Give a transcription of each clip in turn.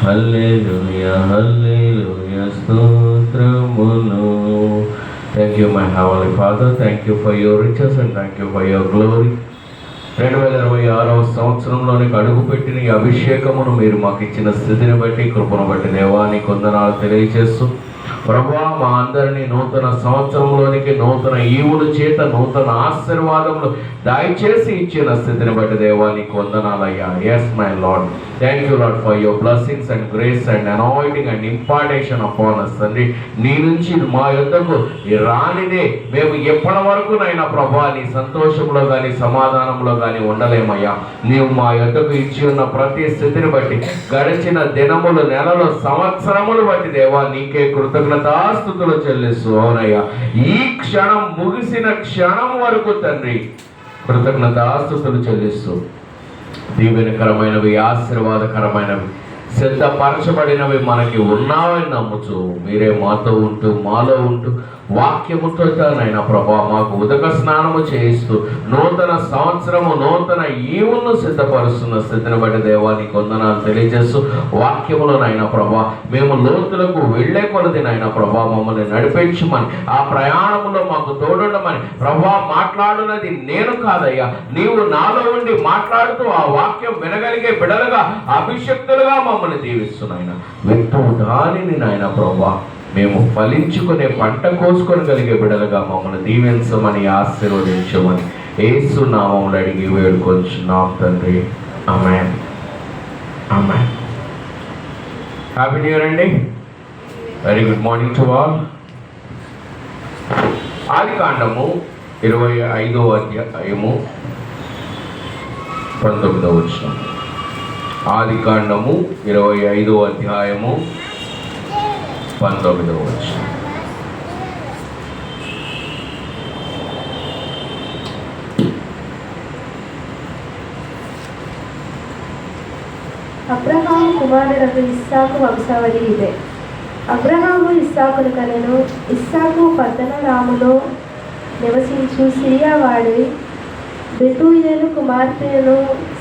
హల్లెలూయా hallelujah స్తోత్రములు. Thank you my heavenly father, thank you for your riches and thank you for your glory. 2026వ సంవత్సరంలోనికి అడుగుపెట్టిన ఈ అభిషేకమును మీరు మాకు ఇచ్చిన స్థితిని బట్టి, కృపను బట్టి దేవానికి వందనాలు తెలియజేస్తూ, ప్రభువా మా అందరినీ నూతన సంవత్సరంలోనికి నూతన ఈవుల చేత నూతన ఆశీర్వాదములు దయచేసి ఇచ్చిన స్థితిని బట్టి దేవానికి వందనాలయ్యా. Yes my Lord, thank you Lord for your blessings and grace and anointing and impartation upon us తండ్రి. నీ నుంచి మా యొద్దకు రానిదే మేము ఎప్పటి వరకు నైనా ప్రభువా నీ సంతోషంలో కానీ సమాధానంలో కానీ ఉండలేమయ్యా. నీవు మా యొద్దకు ఇచ్చి ఉన్న ప్రతి స్థితిని బట్టి, గడిచిన దినములు, నెలలు, సంవత్సరములు బట్టి దేవా నీకే కృతజ్ఞతాస్తుతులు చెల్లిస్తూ, అవునయ్యా ఈ క్షణం ముగిసిన క్షణం వరకు తండ్రి కృతజ్ఞతాస్తుతులు చెల్లిస్తూ, దీవెనకరమైనవి, ఆశీర్వాదకరమైనవి, సిద్ధపరచబడినవి మనకి ఉన్నావని నమ్ముచు మీరే మాతో ఉంటూ మాలో ఉంటూ వాక్యముతో నైనా ప్రభా మాకు ఉదక స్నానము చేయిస్తూ నూతన సంవత్సరము నూతన ఈవులను సిద్ధపరుస్తున్న స్థితిని బట్టి దేవానికి వందనాలు తెలియజేస్తూ, వాక్యములో నైనా ప్రభా మేము లోతులకు వెళ్లే కొలది నైనా ప్రభా మమ్మల్ని నడిపించమని, ఆ ప్రయాణంలో మాకు తోడుండమని. ప్రభా మాట్లాడున్నది నేను కాదయ్యా, నీవు నాలో ఉండి మాట్లాడుతూ ఆ వాక్యం వినగలిగే బిడలుగా అభిషక్తులుగా మమ్మల్ని దీవిస్తున్నాయన. వింటూ దానిని నాయన ప్రభా మేము ఫలించుకునే పంట కోసుకొనగలిగే బిడలుగా మమ్మల్ని దీవించమని, ఆశీర్వదించమని యేసు నామములో అడిగి వేడుకొంచున్నాం తండ్రి. Amen amen. Happy new year అండి. Very good morning to all. ఆదికాండము 25వ అధ్యాయము 19వ వచనం. ఆదికాండము 25వ అధ్యాయము 19వ వచనం. అబ్రహాము కుమారుడకు ఇస్సాకు వంశావళి ఇదే. అబ్రహాము ఇస్సాకును కనెను. ఇస్సాకు పద్దనరాములో నివసించు సిరియావాడి బెతూయేలు కుమార్తెను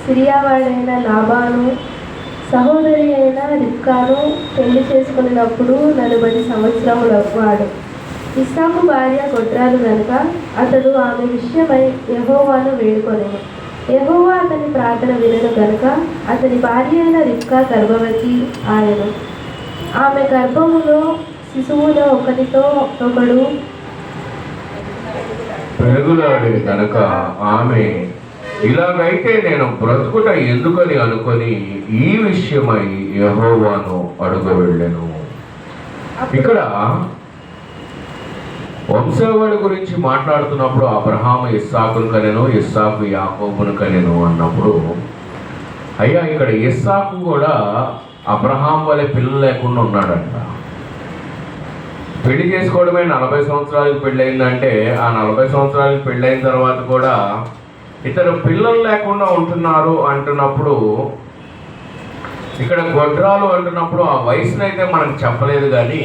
సిరియావాడైన లాబాను సహోదరి అయిన రిబ్కాను పెళ్లి చేసుకున్నప్పుడు 40 సంవత్సరముల వాడు. ఇస్సాకు భార్య గొడ్రాలు గనుక అతడు ఆమె విషయమై యెహోవాను వేడుకొనెను. యెహోవా అతని ప్రార్థన వినెను గనుక అతని భార్య అయిన రిబ్కా గర్భవతి ఆయను. ఆమె గర్భములో శిశువులో ఒకరితో ఒకడు పెరుగులాడే కనుక ఆమె ఇలాగైతే నేను బ్రతుకుట ఎందుకని అనుకొని ఈ విషయమై యెహోవాను అడుగు వెళ్ళెను. ఇక్కడ వంశావళి గురించి మాట్లాడుతున్నప్పుడు అబ్రహాము ఇస్సాకును కనెను, ఇస్సాకు యాకోబును కనెను అన్నప్పుడు, అయ్యా ఇక్కడ ఇస్సాకు కూడా అబ్రహాం వలె పిల్లలు లేకుండా ఉన్నాడంట. పెళ్లి చేసుకోవడమే 40 సంవత్సరాలకు పెళ్ళయిందంటే, ఆ 40 సంవత్సరాలకు పెళ్ళైన తర్వాత కూడా ఇతరు పిల్లలు లేకుండా ఉంటున్నారు అంటున్నప్పుడు, ఇక్కడ గొడ్రాలు అంటున్నప్పుడు ఆ వయసునైతే మనకు చెప్పలేదు. కానీ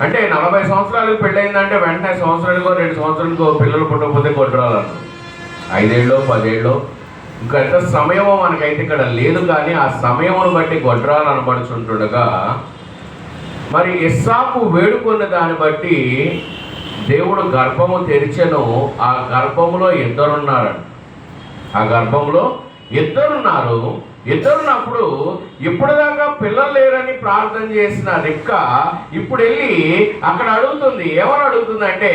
అంటే 40 సంవత్సరాలకు పెళ్ళయిందంటే వెంటనే సంవత్సరానికో 2 సంవత్సరానికో పిల్లలు పుట్టకపోతే గొడ్రాలు అంటారు. 5 ఏళ్ళో 10 ఏళ్ళో ఇంకా ఎంత సమయమో మనకైతే ఇక్కడ లేదు. కానీ ఆ సమయమును బట్టి గొడ్రాలు అనబడుచుంటుండగా, మరి ఇస్సాకు వేడుకున్న దాన్ని బట్టి దేవుడు గర్భము తెరిచెను. ఆ గర్భములో ఇద్దరున్నారంట. ఆ గర్భంలో ఇద్దరున్నారు. ఇద్దరున్నప్పుడు ఇప్పటిదాకా పిల్లలు లేరని ప్రార్థన చేసిన రిబ్కా ఇప్పుడు వెళ్ళి అక్కడ అడుగుతుంది. ఏమని అడుగుతుంది అంటే,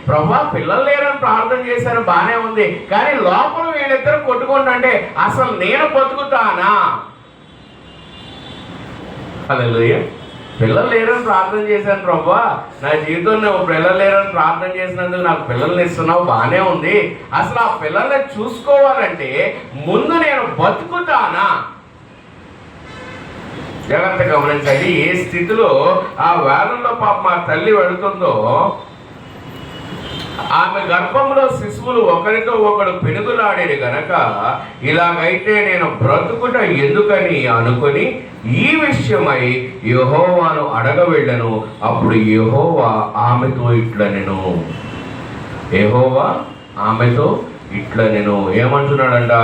ప్రభా పిల్లలు లేరని ప్రార్థన చేశాను, బానే ఉంది, కానీ లోపల వీళ్ళిద్దరు కొట్టుకుంటుంటే అసలు నేను బతుకుతానా? హల్లెలూయా. పిల్లలు లేరని ప్రార్థన చేశాను ప్రభా, నా జీవితంలో పిల్లలు లేరని ప్రార్థన చేసినందుకు నాకు పిల్లల్ని ఇస్తున్నావు, బాగానే ఉంది, అసలు ఆ పిల్లల్ని చూసుకోవాలంటే ముందు నేను బతుకుతానా? జాగ్రత్త గమనించండి. ఏ స్థితిలో ఆ వేళల్లో పాప మా తల్లి వెళుతుందో, ఆమె గర్భంలో శిశువులు ఒకరితో ఒకడు పెనుగులాడేది గనక ఇలాగైతే నేను బ్రతుకుట ఎందుకని అనుకొని ఈ విషయమై యెహోవాను అడగ వెళ్ళను. అప్పుడు యెహోవా ఆమెతో ఇట్లనెను. యెహోవా ఆమెతో ఇట్లనెను. ఏమంటున్నాడంట?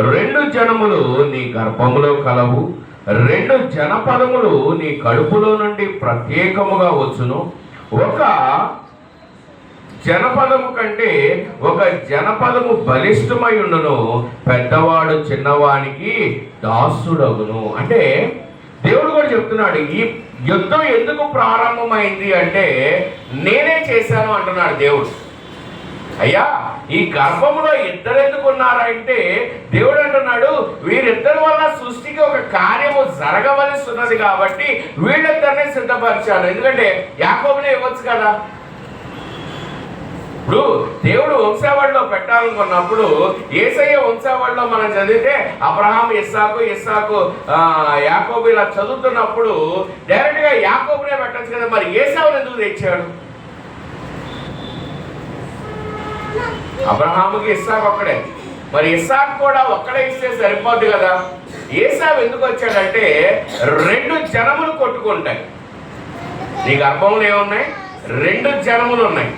2 జనములు నీ గర్భములో కలవు, 2 జనపదములు నీ కడుపులో నుండి ప్రత్యేకముగా వచ్చును. ఒక జనపదము కంటే ఒక జనపదము బలిష్టమై ఉండును. పెద్దవాడు చిన్నవానికి దాసుడగును. అంటే దేవుడు కూడా చెప్తున్నాడు, ఈ యుద్ధం ఎందుకు ప్రారంభమైంది అంటే నేనే చేశాను అంటున్నాడు దేవుడు. అయ్యా, ఈ గర్భంలో ఇద్దరు ఎందుకు ఉన్నారంటే దేవుడు అంటున్నాడు, వీరిద్దరి వల్ల సృష్టికి ఒక కార్యము జరగవలసి ఉన్నది కాబట్టి వీళ్ళిద్దరిని సిద్ధపరిచాను. ఎందుకంటే యాకోబునే ఇవ్వచ్చు కదా. ఇప్పుడు దేవుడు వంశావళిలో పెట్టాలనుకున్నప్పుడు యేసయ్య వంశావళిలో మనం చదివితే అబ్రహాం, ఇస్సాకు, యాకోబు ఇలా చదువుతున్నప్పుడు డైరెక్ట్ గా యాకోబునే పెట్టచ్చు కదా. మరి ఏసావుని ఎందుకు తెచ్చాడు? అబ్రహాముకి ఇస్సాకు ఒక్కడే, మరి ఇస్సాకు కూడా ఒక్కడే ఇస్తే సరిపోద్ది కదా. ఏసావు ఎందుకు వచ్చాడంటే 2 జనములు కొట్టుకుంటాయి. నీ గర్భంలో ఏమున్నాయి? 2 జనములు ఉన్నాయి.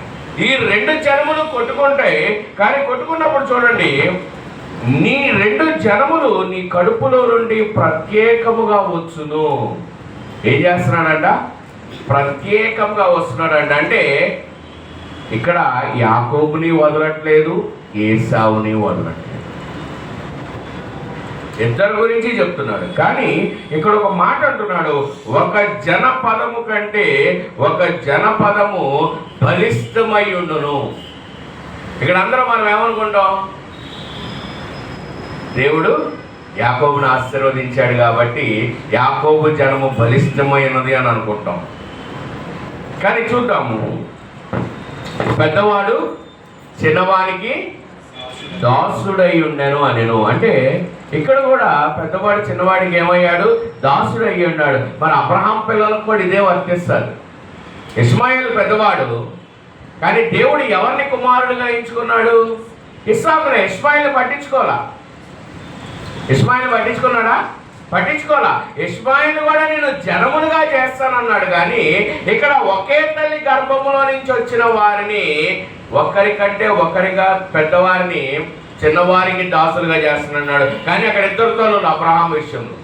ఈ 2 జనములు కొట్టుకుంటాయి. కానీ కొట్టుకున్నప్పుడు చూడండి, నీ 2 జనములు నీ కడుపులో నుండి ప్రత్యేకముగా వచ్చును. ఏం చేస్తున్నాడంట? ప్రత్యేకంగా వస్తున్నాడంట. అంటే ఇక్కడ యాకోబుని వదలట్లేదు, ఏసావుని వదలట్లేదు. ఇద్దరి గురించి చెప్తున్నాడు. కానీ ఇక్కడ ఒక మాట అంటున్నాడు, ఒక జనపదము కంటే ఒక జనపదము బలిష్టమై ఉండును. ఇక్కడ అందరం మనం ఏమనుకుంటాం? దేవుడు యాకోబును ఆశీర్వదించాడు కాబట్టి యాకోబు జనము బలిష్టమైనది అని అనుకుంటాం. కానీ చూద్దాము, పెద్దవాడు చిన్నవానికి దాసుడై ఉండెను అనెను. అంటే ఇక్కడ కూడా పెద్దవాడు చిన్నవాడికి ఏమయ్యాడు? దాసుడై ఉన్నాడు. మరి అబ్రహాం పిల్లలకు కూడా ఇదే వర్తిస్తారు. ఇస్మాయిల్ పెద్దవాడు, కానీ దేవుడు ఎవరిని కుమారుడిగా ఎంచుకున్నాడు? ఇస్సాకునే. ఇస్మాయిల్ని పట్టించుకోవాలా? ఇస్మాయిల్ని పట్టించుకున్నాడా? పట్టించుకోవాలా. ఇస్మాయిల్ కూడా నేను జనములుగా చేస్తానన్నాడు. కానీ ఇక్కడ ఒకే తల్లి గర్భములో నుంచి వచ్చిన వారిని ఒకరికంటే ఒకరిగా పెద్దవారిని చిన్నవారికి దాసులుగా చేస్తానన్నాడు. కానీ అక్కడ ఇద్దరితో అబ్రహాం విషయంలో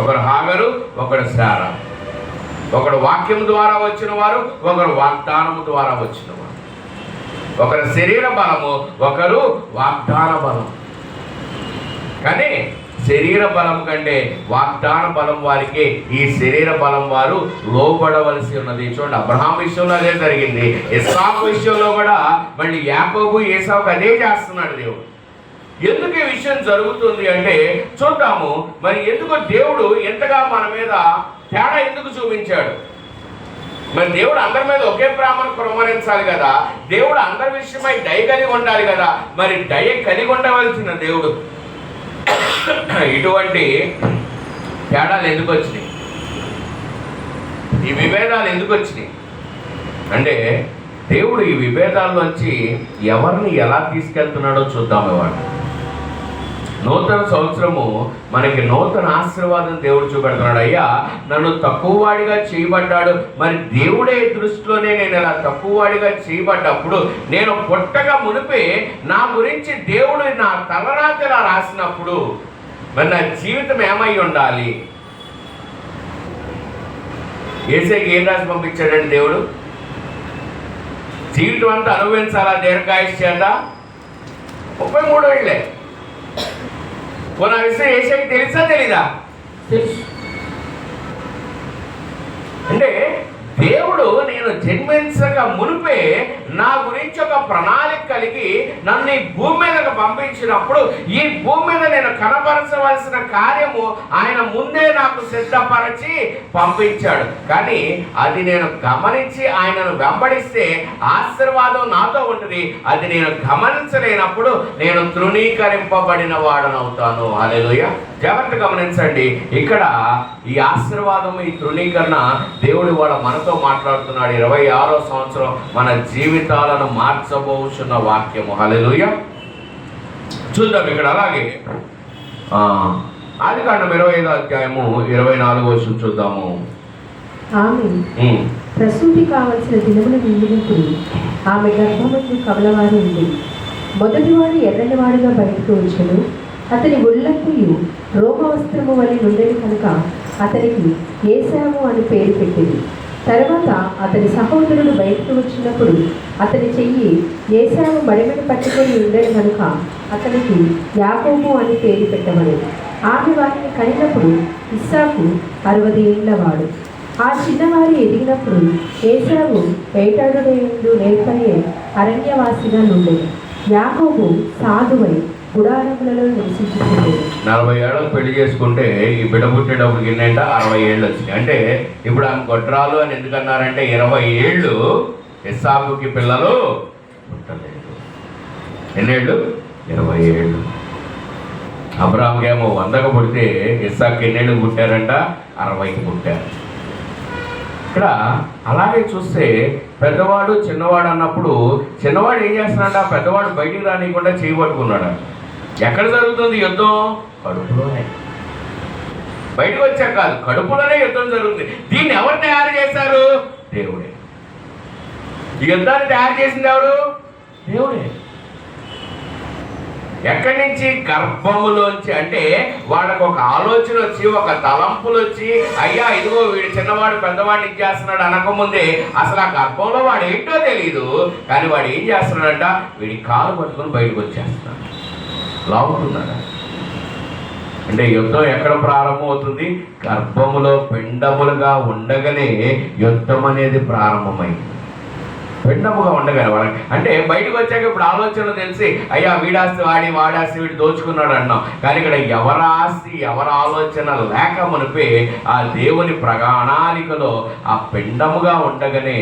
ఒకరు హాగరు, ఒకడు శారా. ఒకడు వాక్యం ద్వారా వచ్చిన వారు, ఒకరు వాగ్దానం ద్వారా వచ్చిన వారు. ఒకరు శరీర బలము, ఒకరు వాగ్దాన బలం. కానీ శరీర బలం కంటే వాగ్దాన బలం వారికి ఈ శరీర బలం వారు లోబడవలసి ఉన్నది. చూడండి, అబ్రహాం విషయంలో అదే జరిగింది. ఇస్సాకు విషయంలో కూడా మళ్ళీ యాకోబు, ఏసావుకు అదే చేస్తున్నాడు దేవుడు. ఎందుకు ఈ విషయం జరుగుతుంది అంటే చూద్దాము. మరి ఎందుకు దేవుడు ఎంతగా మన మీద తేడా ఎందుకు చూపించాడు? మరి దేవుడు అందరి మీద ఒకే ప్రేమను కుమ్మరించాలి కదా. దేవుడు అందరి విషయమై దయ కలిగి ఉండాలి కదా. మరి దయ కలిగి ఉండవలసిన దేవుడు ఇటువంటి తేడాలు ఎందుకు వచ్చినాయి? ఈ విభేదాలు ఎందుకు వచ్చినాయి అంటే దేవుడు ఈ విభేదాల్లోంచి ఎవరిని ఎలా తీసుకెళ్తున్నాడో చూద్దాం. ఇవాళ నూతన సంవత్సరము మనకి నూతన ఆశీర్వాదం దేవుడు చూపెడుతున్నాడు. అయ్యా, నన్ను తక్కువవాడిగా చేయబడ్డాడు. మరి దేవుడే దృష్టిలోనే నేను ఇలా తక్కువవాడిగా చేయబడ్డప్పుడు, నేను పుట్టగా మునిపే నా గురించి దేవుడు నా తలరాతిలా రాసినప్పుడు మరి నా జీవితం ఏమై ఉండాలి? యేసేకి ఏం రాసి పంపించాడండి దేవుడు? జీవితం అంతా అనుభవించాలా దీర్ఘాయుష్ చేత? 33 ఏళ్ళే. పోనా విషయం యేసేకి తెలుసా తెలీదా? తెలుసు. అంటే దేవుడు నేను జన్మించక మునిపే నా గురించి ఒక ప్రణాళిక కలిగి నన్ను ఈ భూమి మీదకు పంపించినప్పుడు ఈ భూమి మీద నేను కనపరచవలసిన కార్యము ఆయన ముందే నాకు సిద్ధపరచి పంపించాడు. కానీ అది నేను గమనించి ఆయనను వెంబడిస్తే ఆశీర్వాదం నాతో ఉంటుంది. అది నేను గమనించలేనప్పుడు నేను తృణీకరింపబడిన వాడనవుతాను. హల్లెలూయా. జాగ్రత్త గమనించండి. ఇక్కడ ఈ ఆశీర్వాదం, ఈ తృణీకరణ దేవుడు వాళ్ళ మనతో మాట్లాడుతున్నాడు. 26వ సంవత్సరం మన జీవితాలను మార్చబోతున్న వాక్యము. హల్లెలూయా. చూద్దాం ఇక్కడ. అలాగే ఆదికాండం 25వ అధ్యాయము 24వ వచనం చూద్దాము. ఆమె ప్రసూతి కావలసిన దినములు నిండినప్పుడు ఆమె గర్భమందు కవలవారు ఉంది. మొదటివాడు ఎర్రనివాడుగా బయటకు వచ్చెను, అతని ఒళ్ళంతయు రోమ వస్త్రము వలె నుండెను కనుక అతనికి ఏశావు అని పేరు పెట్టింది. తర్వాత అతని సహోదరుడు బయటకు వచ్చినప్పుడు అతని చెయ్యి ఏశావు మడిమెడ పట్టుకొని ఉండెను కనుక అతనికి యాకోబు అని పేరు పెట్టబడింది. ఆమె వారిని కనినప్పుడు ఇస్సాకు 60 ఏళ్లవాడు. ఆ చిన్నవారు ఎదిగినప్పుడు ఏశావు వేటాడుడేందు నేర్పరియే అరణ్యవాసిగా నుండెను. యాకోబు సాధువై గుడారములలో నివసించుకుంటేది. 40 ఏళ్ళకు పెళ్లి చేసుకుంటే ఈ బిడ్డ పుట్టేటప్పుడు ఎన్నంట 60 ఏళ్ళు వచ్చినాయి. అంటే ఇప్పుడు ఆమె గొడ్రాలు అని ఎందుకన్నారంటే 20 ఏళ్ళు ఇస్సాకుకి పిల్లలు పుట్టలేదు. ఎన్నేళ్ళు? 20 ఏళ్ళు. అబ్రాహాముకేమో 100కు పుడితే ఇస్సాకు ఎన్నేళ్ళు పుట్టారంట? 60కి పుట్టారు. ఇక్కడ అలాగే చూస్తే పెద్దవాడు చిన్నవాడు అన్నప్పుడు చిన్నవాడు ఏం చేస్తున్నాడ? పెద్దవాడు బయటికి రానియకుండా చేయబట్టుకున్నాడు. ఎక్కడ జరుగుతుంది యుద్ధం? కడుపులోనే. బయటకు వచ్చాక కాదు, కడుపులోనే యుద్ధం జరుగుతుంది. దీన్ని ఎవరు తయారు చేశారు? దేవుడే. ఈ యుద్ధాన్ని తయారు చేసింది ఎవరు? దేవుడే. ఎక్కడి నుంచి? గర్భములోంచి. అంటే వాళ్ళకు ఒక ఆలోచన వచ్చి, ఒక తలంపులు వచ్చి, అయ్యా ఇదిగో వీడు చిన్నవాడు పెద్దవాడిని ఇచ్చేస్తున్నాడు అనకముందే అసలు ఆ గర్భంలో వాడు ఏంటో తెలియదు. కానీ వాడు ఏం చేస్తున్నాడంట? వీడి కాలు పట్టుకొని బయటకు వచ్చేస్తున్నాడు, లాగుతున్నాడు. అంటే యుద్ధం ఎక్కడ ప్రారంభమవుతుంది? గర్భములో పిండములుగా ఉండగానే యుద్ధం అనేది ప్రారంభమైంది. పిండముగా ఉండగానే వాళ్ళకి. అంటే బయటకు వచ్చాక ఇప్పుడు ఆలోచనలు తెలిసి అయ్యా వీడాస్తి వాడాస్తి వీడు దోచుకున్నాడు అన్నాం. కానీ ఇక్కడ ఎవరి ఆస్తి ఎవరి ఆలోచన లేక మునిపే ఆ దేవుని ప్రణాళికలో ఆ పిండముగా ఉండగానే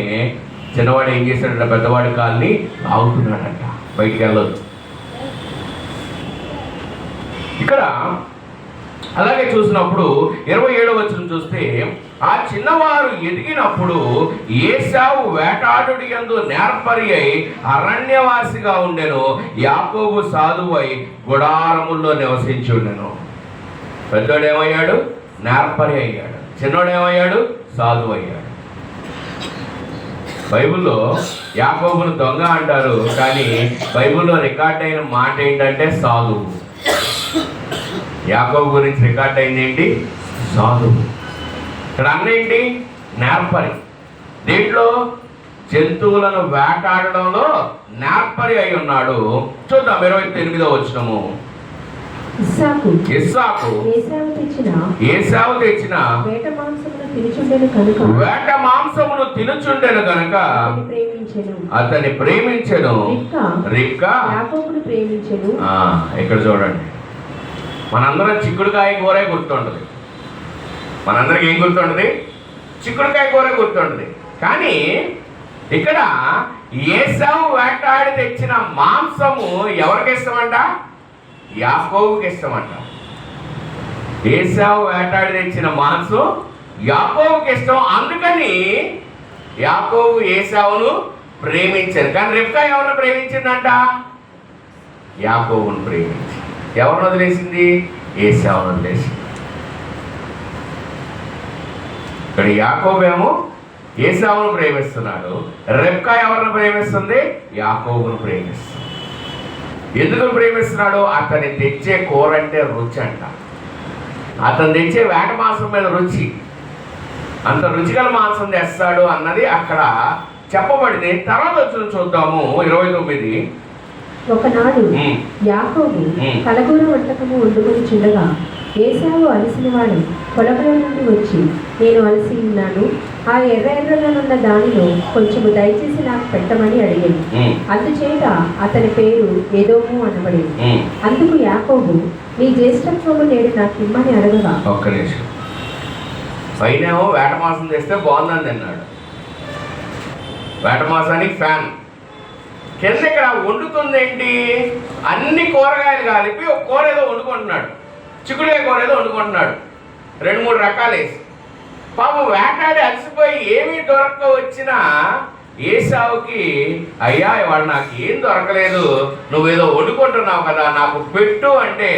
చిన్నవాడు ఏం చేశాడంట? పెద్దవాడి కాల్ని ఆగుతున్నాడంట, బయటికి వెళ్ళదు. ఇక్కడ అలాగే చూసినప్పుడు 27వ వచనం చూస్తే ఆ చిన్నవారు ఎదిగినప్పుడు ఏశావు వేటాడుడి యందు నేర్పరి అయి అరణ్యవాసిగా ఉండెను. యాకోబు సాధువై గుడారముల్లో నివసించి ఉండెను. పెద్దోడేమయ్యాడు? నేర్పరి అయ్యాడు. చిన్నోడేమయ్యాడు? సాధువు అయ్యాడు. బైబిల్లో యాకోబును దొంగ అంటారు, కానీ బైబిల్లో రికార్డ్ అయిన మాట ఏంటంటే సాధువు. యాకోబు గురించి రికార్డ్ అయింది ఏంటి? సాధువు. ఇక్కడ అన్నేంటి? నేర్పరి. దీంట్లో జంతువులను వేటాడడంలో నేర్పరి అయి ఉన్నాడు. చూద్దాం 28వ వచనము. ఇస్సాకు ఏశావు తెచ్చిన వేట మాంసమును తినుచుండెను కనుక అతన్ని ప్రేమించెను. రిబ్కా యాకోబును ప్రేమించెను. ఇక్కడ చూడండి, మనందరం చిక్కుడుకాయ కూరే గుర్తుంటుంది. మనందరికి ఏం గుర్తుంటుంది? చిక్కుడుకాయ కూర గుర్తుంటుంది. కానీ ఇక్కడ ఏశావు వేటాడి తెచ్చిన మాంసము ఎవరికి ఇష్టమంట? యాకోబుకి ఇష్టమంట. ఏశావు వేటాడి తెచ్చిన మాంసం యాకోబుకి ఇష్టం. అందుకని యాకోబు ఏశావును ప్రేమించారు. కానీ రిబ్కా ఎవరిని ప్రేమించిందంట? యాకోబును ప్రేమించి. ఎవరిని వదిలేసింది? ఏశావును వదిలేసింది. ఇక్కడ యాకోబేమో ఏశావును ప్రేమిస్తున్నాడు, రెబ్కా ఎవరిని ప్రేమిస్తుంది? యాకోబును ప్రేమిస్తుంది. ఎందుకు ప్రేమిస్తున్నాడు? అతని తెచ్చే కూర అంటే రుచి అంట. అతను తెచ్చే వేట మాంసం మీద రుచి, అంత రుచిగల మాంసం తెస్తాడు అన్నది అక్కడ చెప్పబడింది. తర్వాత వచ్చి చూద్దాము 29. ఒకనాడు యాకోబు కలగూర వంటకము వండుకొని చుండగా ఏశావు అలసినవాడు పొలంలో నుండి వచ్చి, నేను అలసి ఉన్నాను, ఆ ఎర్రనున్న దానిలో కొంచెము దయచేసి నాకు పెట్టమని అడిగాను. అందుచేత అతని పేరు ఏదోము అనబడింది. అందుకు యాకోబు, నీ జ్యేష్ఠత్వము నేడు నాకు ఇమ్మని అడగగా, ఒక్క నిమిషం, పైనేమో వేట మాంసం తెస్తే బాగుందని అన్నాడు, వేట మాంసానికి ఫ్యాన్. కింద ఇక్కడ వండుతుంది ఏంటి? అన్ని కూరగాయలు కలిపి ఒక కూర ఏదో వండుకుంటున్నాడు. చిక్కుడుకాయ కూర ఏదో వండుకుంటున్నాడు, 2-3 రకాలు వేసి. పాపం వేటాడి అలసిపోయి ఏమీ దొరక్క వచ్చినా ఏశావుకి, అయ్యా ఇవాళ నాకు ఏం దొరకలేదు, నువ్వేదో వండుకుంటున్నావు కదా, నాకు పెట్టు అంటే,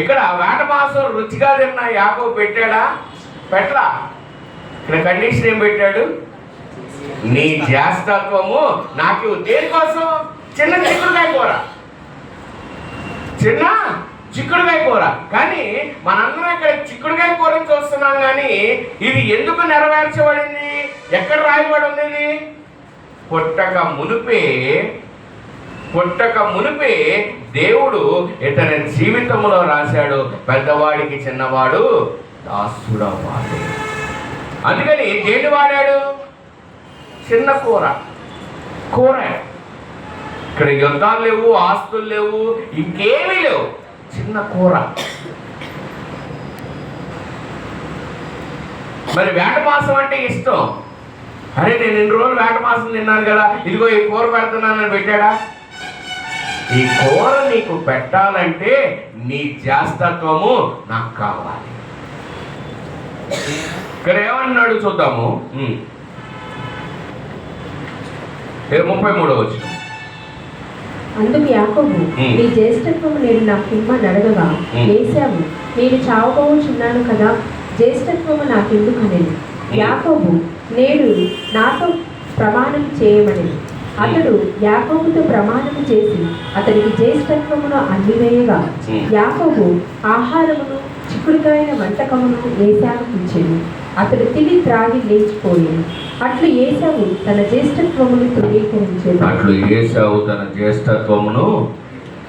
ఇక్కడ వేట మాంసం రుచిగా తిన్నా యాకోబు పెట్టాడా? పెట్టలా. ఇక్కడ కండిషన్ ఏం పెట్టాడు? నీ జ్యేష్ఠత్వము నాకు. దేనికోసం? చిన్న చిక్కుడుకాయ కూర, చిన్న చిక్కుడుకాయ కూర. కానీ మనందరం ఇక్కడ చిక్కుడుకాయ కూరని చూస్తున్నాం, కానీ ఇది ఎందుకు నెరవేర్చబడింది? ఎక్కడ రాయబడి ఉంది? ఇది పుట్టక మునిపే దేవుడు ఇతని జీవితంలో రాశాడు, పెద్దవాడికి చిన్నవాడు దాసుడవ్వాలి. అందుకని దేన్ని వాడాడు? చిన్న కూర. ఇక్కడ యుద్ధాలు లేవు, ఆస్తులు లేవు, ఇంకేమీ లేవు, చిన్న కూర. మరి వేట మాంసం అంటే ఇష్టం. అరే నేను 2 రోజులు వేట మాంసం తిన్నాను కదా, ఇదిగో ఈ కూర పెడుతున్నానని పెట్టాడా? ఈ కూర నీకు పెట్టాలంటే నీ జ్యేష్ఠత్వము నాకు కావాలి. ఇక్కడ ఏమన్నాడు చూద్దాము, 33వ వచనం. అందుకు యాకోబు, నీ జ్యేష్ఠత్వము నేను నాకు ఇమ్మని అడగగా ఏశావు, నేను చావబోచున్నాను కదా, జ్యేష్ఠత్వము నాకెందుకు అనేది. యాకోబు, నేడు నాతో ప్రమాణం చేయమని. అతడు యాకోబుతో ప్రమాణము చేసి అతనికి జ్యేష్ఠత్వమును అన్నివేయగా యాకోబు ఆహారమును చిక్కుడుకాయల వంటకమును ఏశావుకు ఇచ్చెను. అతడు తిని త్రాగి లేచిపోయాను. అట్లు ఏశావు తన జ్యేష్ఠత్వమును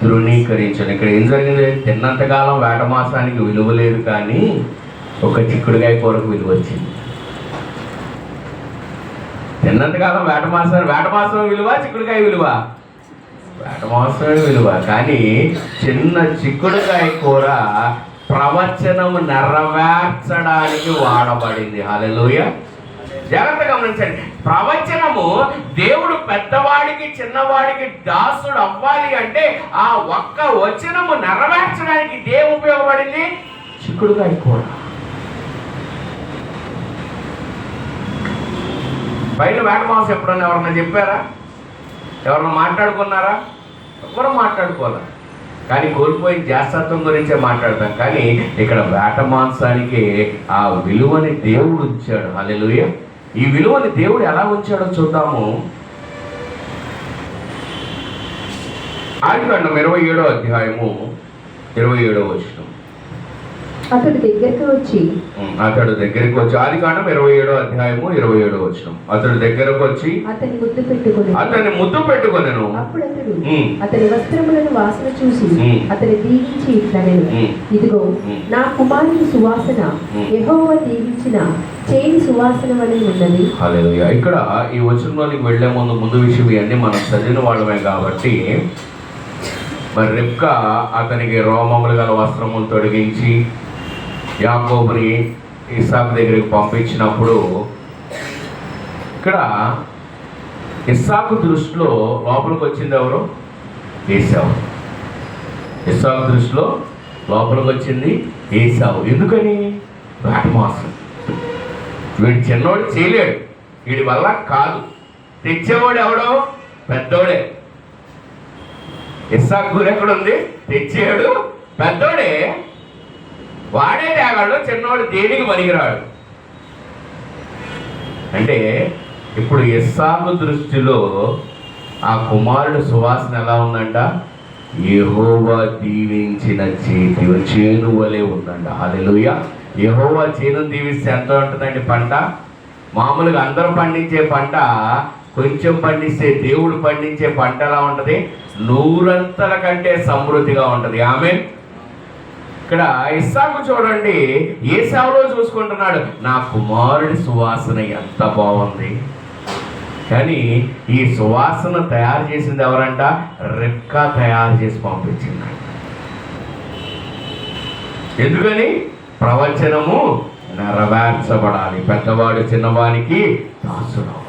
తృణీకరించాను. ఇక్కడ ఏం జరిగింది? తిన్నంతకాలం వేట మాసానికి విలువ లేదు, కానీ ఒక చిక్కుడుకాయ కూరకు విలువ వచ్చింది. తిన్నంతకాలం వేట మాసం విలువ, చిక్కుడుకాయ విలువ, వేట మాసం విలువ. కానీ చిన్న చిక్కుడుకాయ కూర ప్రవచనము నెరవేర్చడానికి వాడబడింది. హల్లెలూయా. జాగ్రత్తగా గమనించండి. ప్రవచనము దేవుడు పెద్దవాడికి చిన్నవాడికి దాసుడు అవ్వాలి అంటే ఆ ఒక్క వచనము నెరవేర్చడానికి దేవు ఉపయోగపడింది చిక్కుడుకాయ కూర. బయట వేట మాంసం ఎప్పుడన్నా ఎవరన్నా చెప్పారా? ఎవరన్నా మాట్లాడుకున్నారా? ఎవరు మాట్లాడుకోవాలి. కానీ కోల్పోయిన జ్యేష్ఠత్వం గురించే మాట్లాడతాం. కానీ ఇక్కడ వేట మాంసానికి ఆ విలువని దేవుడు ఉంచాడు. హల్లెలూయా. ఈ విలువని దేవుడు ఎలా ఉంచాడో చూద్దాము. ఆదికాండం 27వ అధ్యాయము 27వ వచనం. అతడు దగ్గరికి వచ్చి ఆదికాండం 27వ అధ్యాయము 27వ వచనం. అతడు దగ్గరకు వచ్చి అతన్ని ముద్దు పెట్టుకొనెను. అప్పుడు అతడు అతని వస్త్రములను వాసన చూసి అతని దీవించి ఇట్లనెను, ఇదిగో నా కుమారుని సువాసన యెహోవా దీవించిన చేని సువాసన వలె ఉన్నది. హల్లెలూయా. ఇక్కడ ఈ వచనంలోనికి వెళ్లే ముందు విషయం ఇవన్నీ మనం చదివిన వాళ్ళమే కాబట్టి, మరి రెబ్కా అతనికి రోమములు గల వస్త్రములు తొడిగించి యాకోబుని ఇస్సాకు దగ్గరికి పంపించినప్పుడు, ఇక్కడ ఇస్సాకు దృష్టిలో లోపలికి వచ్చింది ఎవరు? ఏశావు. ఇస్సాకు దృష్టిలో లోపలికి వచ్చింది ఏశావు. ఎందుకని? వేట మాంసం. వీడు చిన్నోడు చేయలేడు, వీడి వల్ల కాదు. తెచ్చేవాడు ఎవడో? పెద్దోడే. ఇస్సాకు గురి ఎక్కడుంది? తెచ్చేవాడు పెద్దోడే. వాడే తేగాడు, చిన్నవాడు దేనికి పనికిరాడు. అంటే ఇప్పుడు ఇస్సాకు దృష్టిలో ఆ కుమారుడు సువాసన ఎలా ఉందంట? యెహోవా దీవించిన చేను వలె ఉందంట. హల్లెలూయా. యెహోవా చేను దీవిస్తే ఎంత ఉంటుందండి పంట? మామూలుగా అందరూ పండించే పంట కొంచెం పండిస్తే దేవుడు పండించే పంట ఎలా ఉంటుంది? 100 కంటే సమృద్ధిగా ఉంటుంది. ఆమేన్. ఇక్కడ ఇస్సాకు చూడండి, ఏశావులో చూసుకుంటున్నాడు, నా కుమారుడి సువాసన ఎంత బాగుంది. కానీ ఈ సువాసన తయారు చేసింది ఎవరంట? రెబ్కా తయారు చేసి పంపించింది. ఎందుకని? ప్రవచనము నెరవేర్చబడాలి. పెద్దవాడు చిన్నవానికి దాసుడవ్వాలి.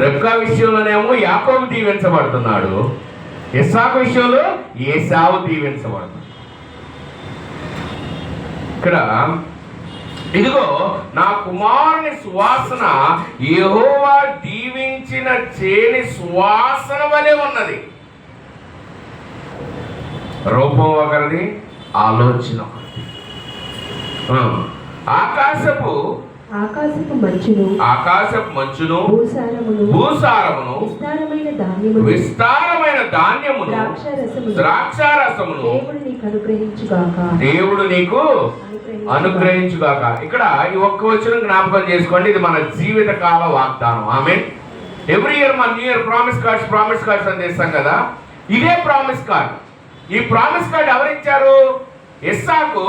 రెబ్కా విషయంలోనేమో యాకోబు దీవించబడుతున్నాడు, ఇస్సాకు విషయంలో ఏశావు దీవించబడుతున్నాడు. ఇక్కడ ఇదిగో నా కుమారుని సువాసన యెహోవా దీవించిన చేని సువాసన వలె ఉన్నది. రూపం ఒకరిది, ఆలోచన ఒకరిది. ఆకాశపు ఆకాశపు మంచును భూసారమును విస్తారమైన ధాన్యమును ద్రాక్షారసమును దేవుడు నీకు అనుగ్రహించుగాక. ఇక్కడ ఈ ఒక్క వచనం జ్ఞాపకం చేసుకోండి, ఇది మన జీవిత కాల వాగ్దానం. ఆమేన్. ఎవ్రీ ఇయర్ మన న్యూ ఇయర్ ప్రామిస్ కార్డ్స్ అని చేస్తాం కదా, ఇదే ప్రామిస్ కార్డ్. ఈ ప్రామిస్ కార్డ్ ఎవరిచ్చారు? ఇస్సాకు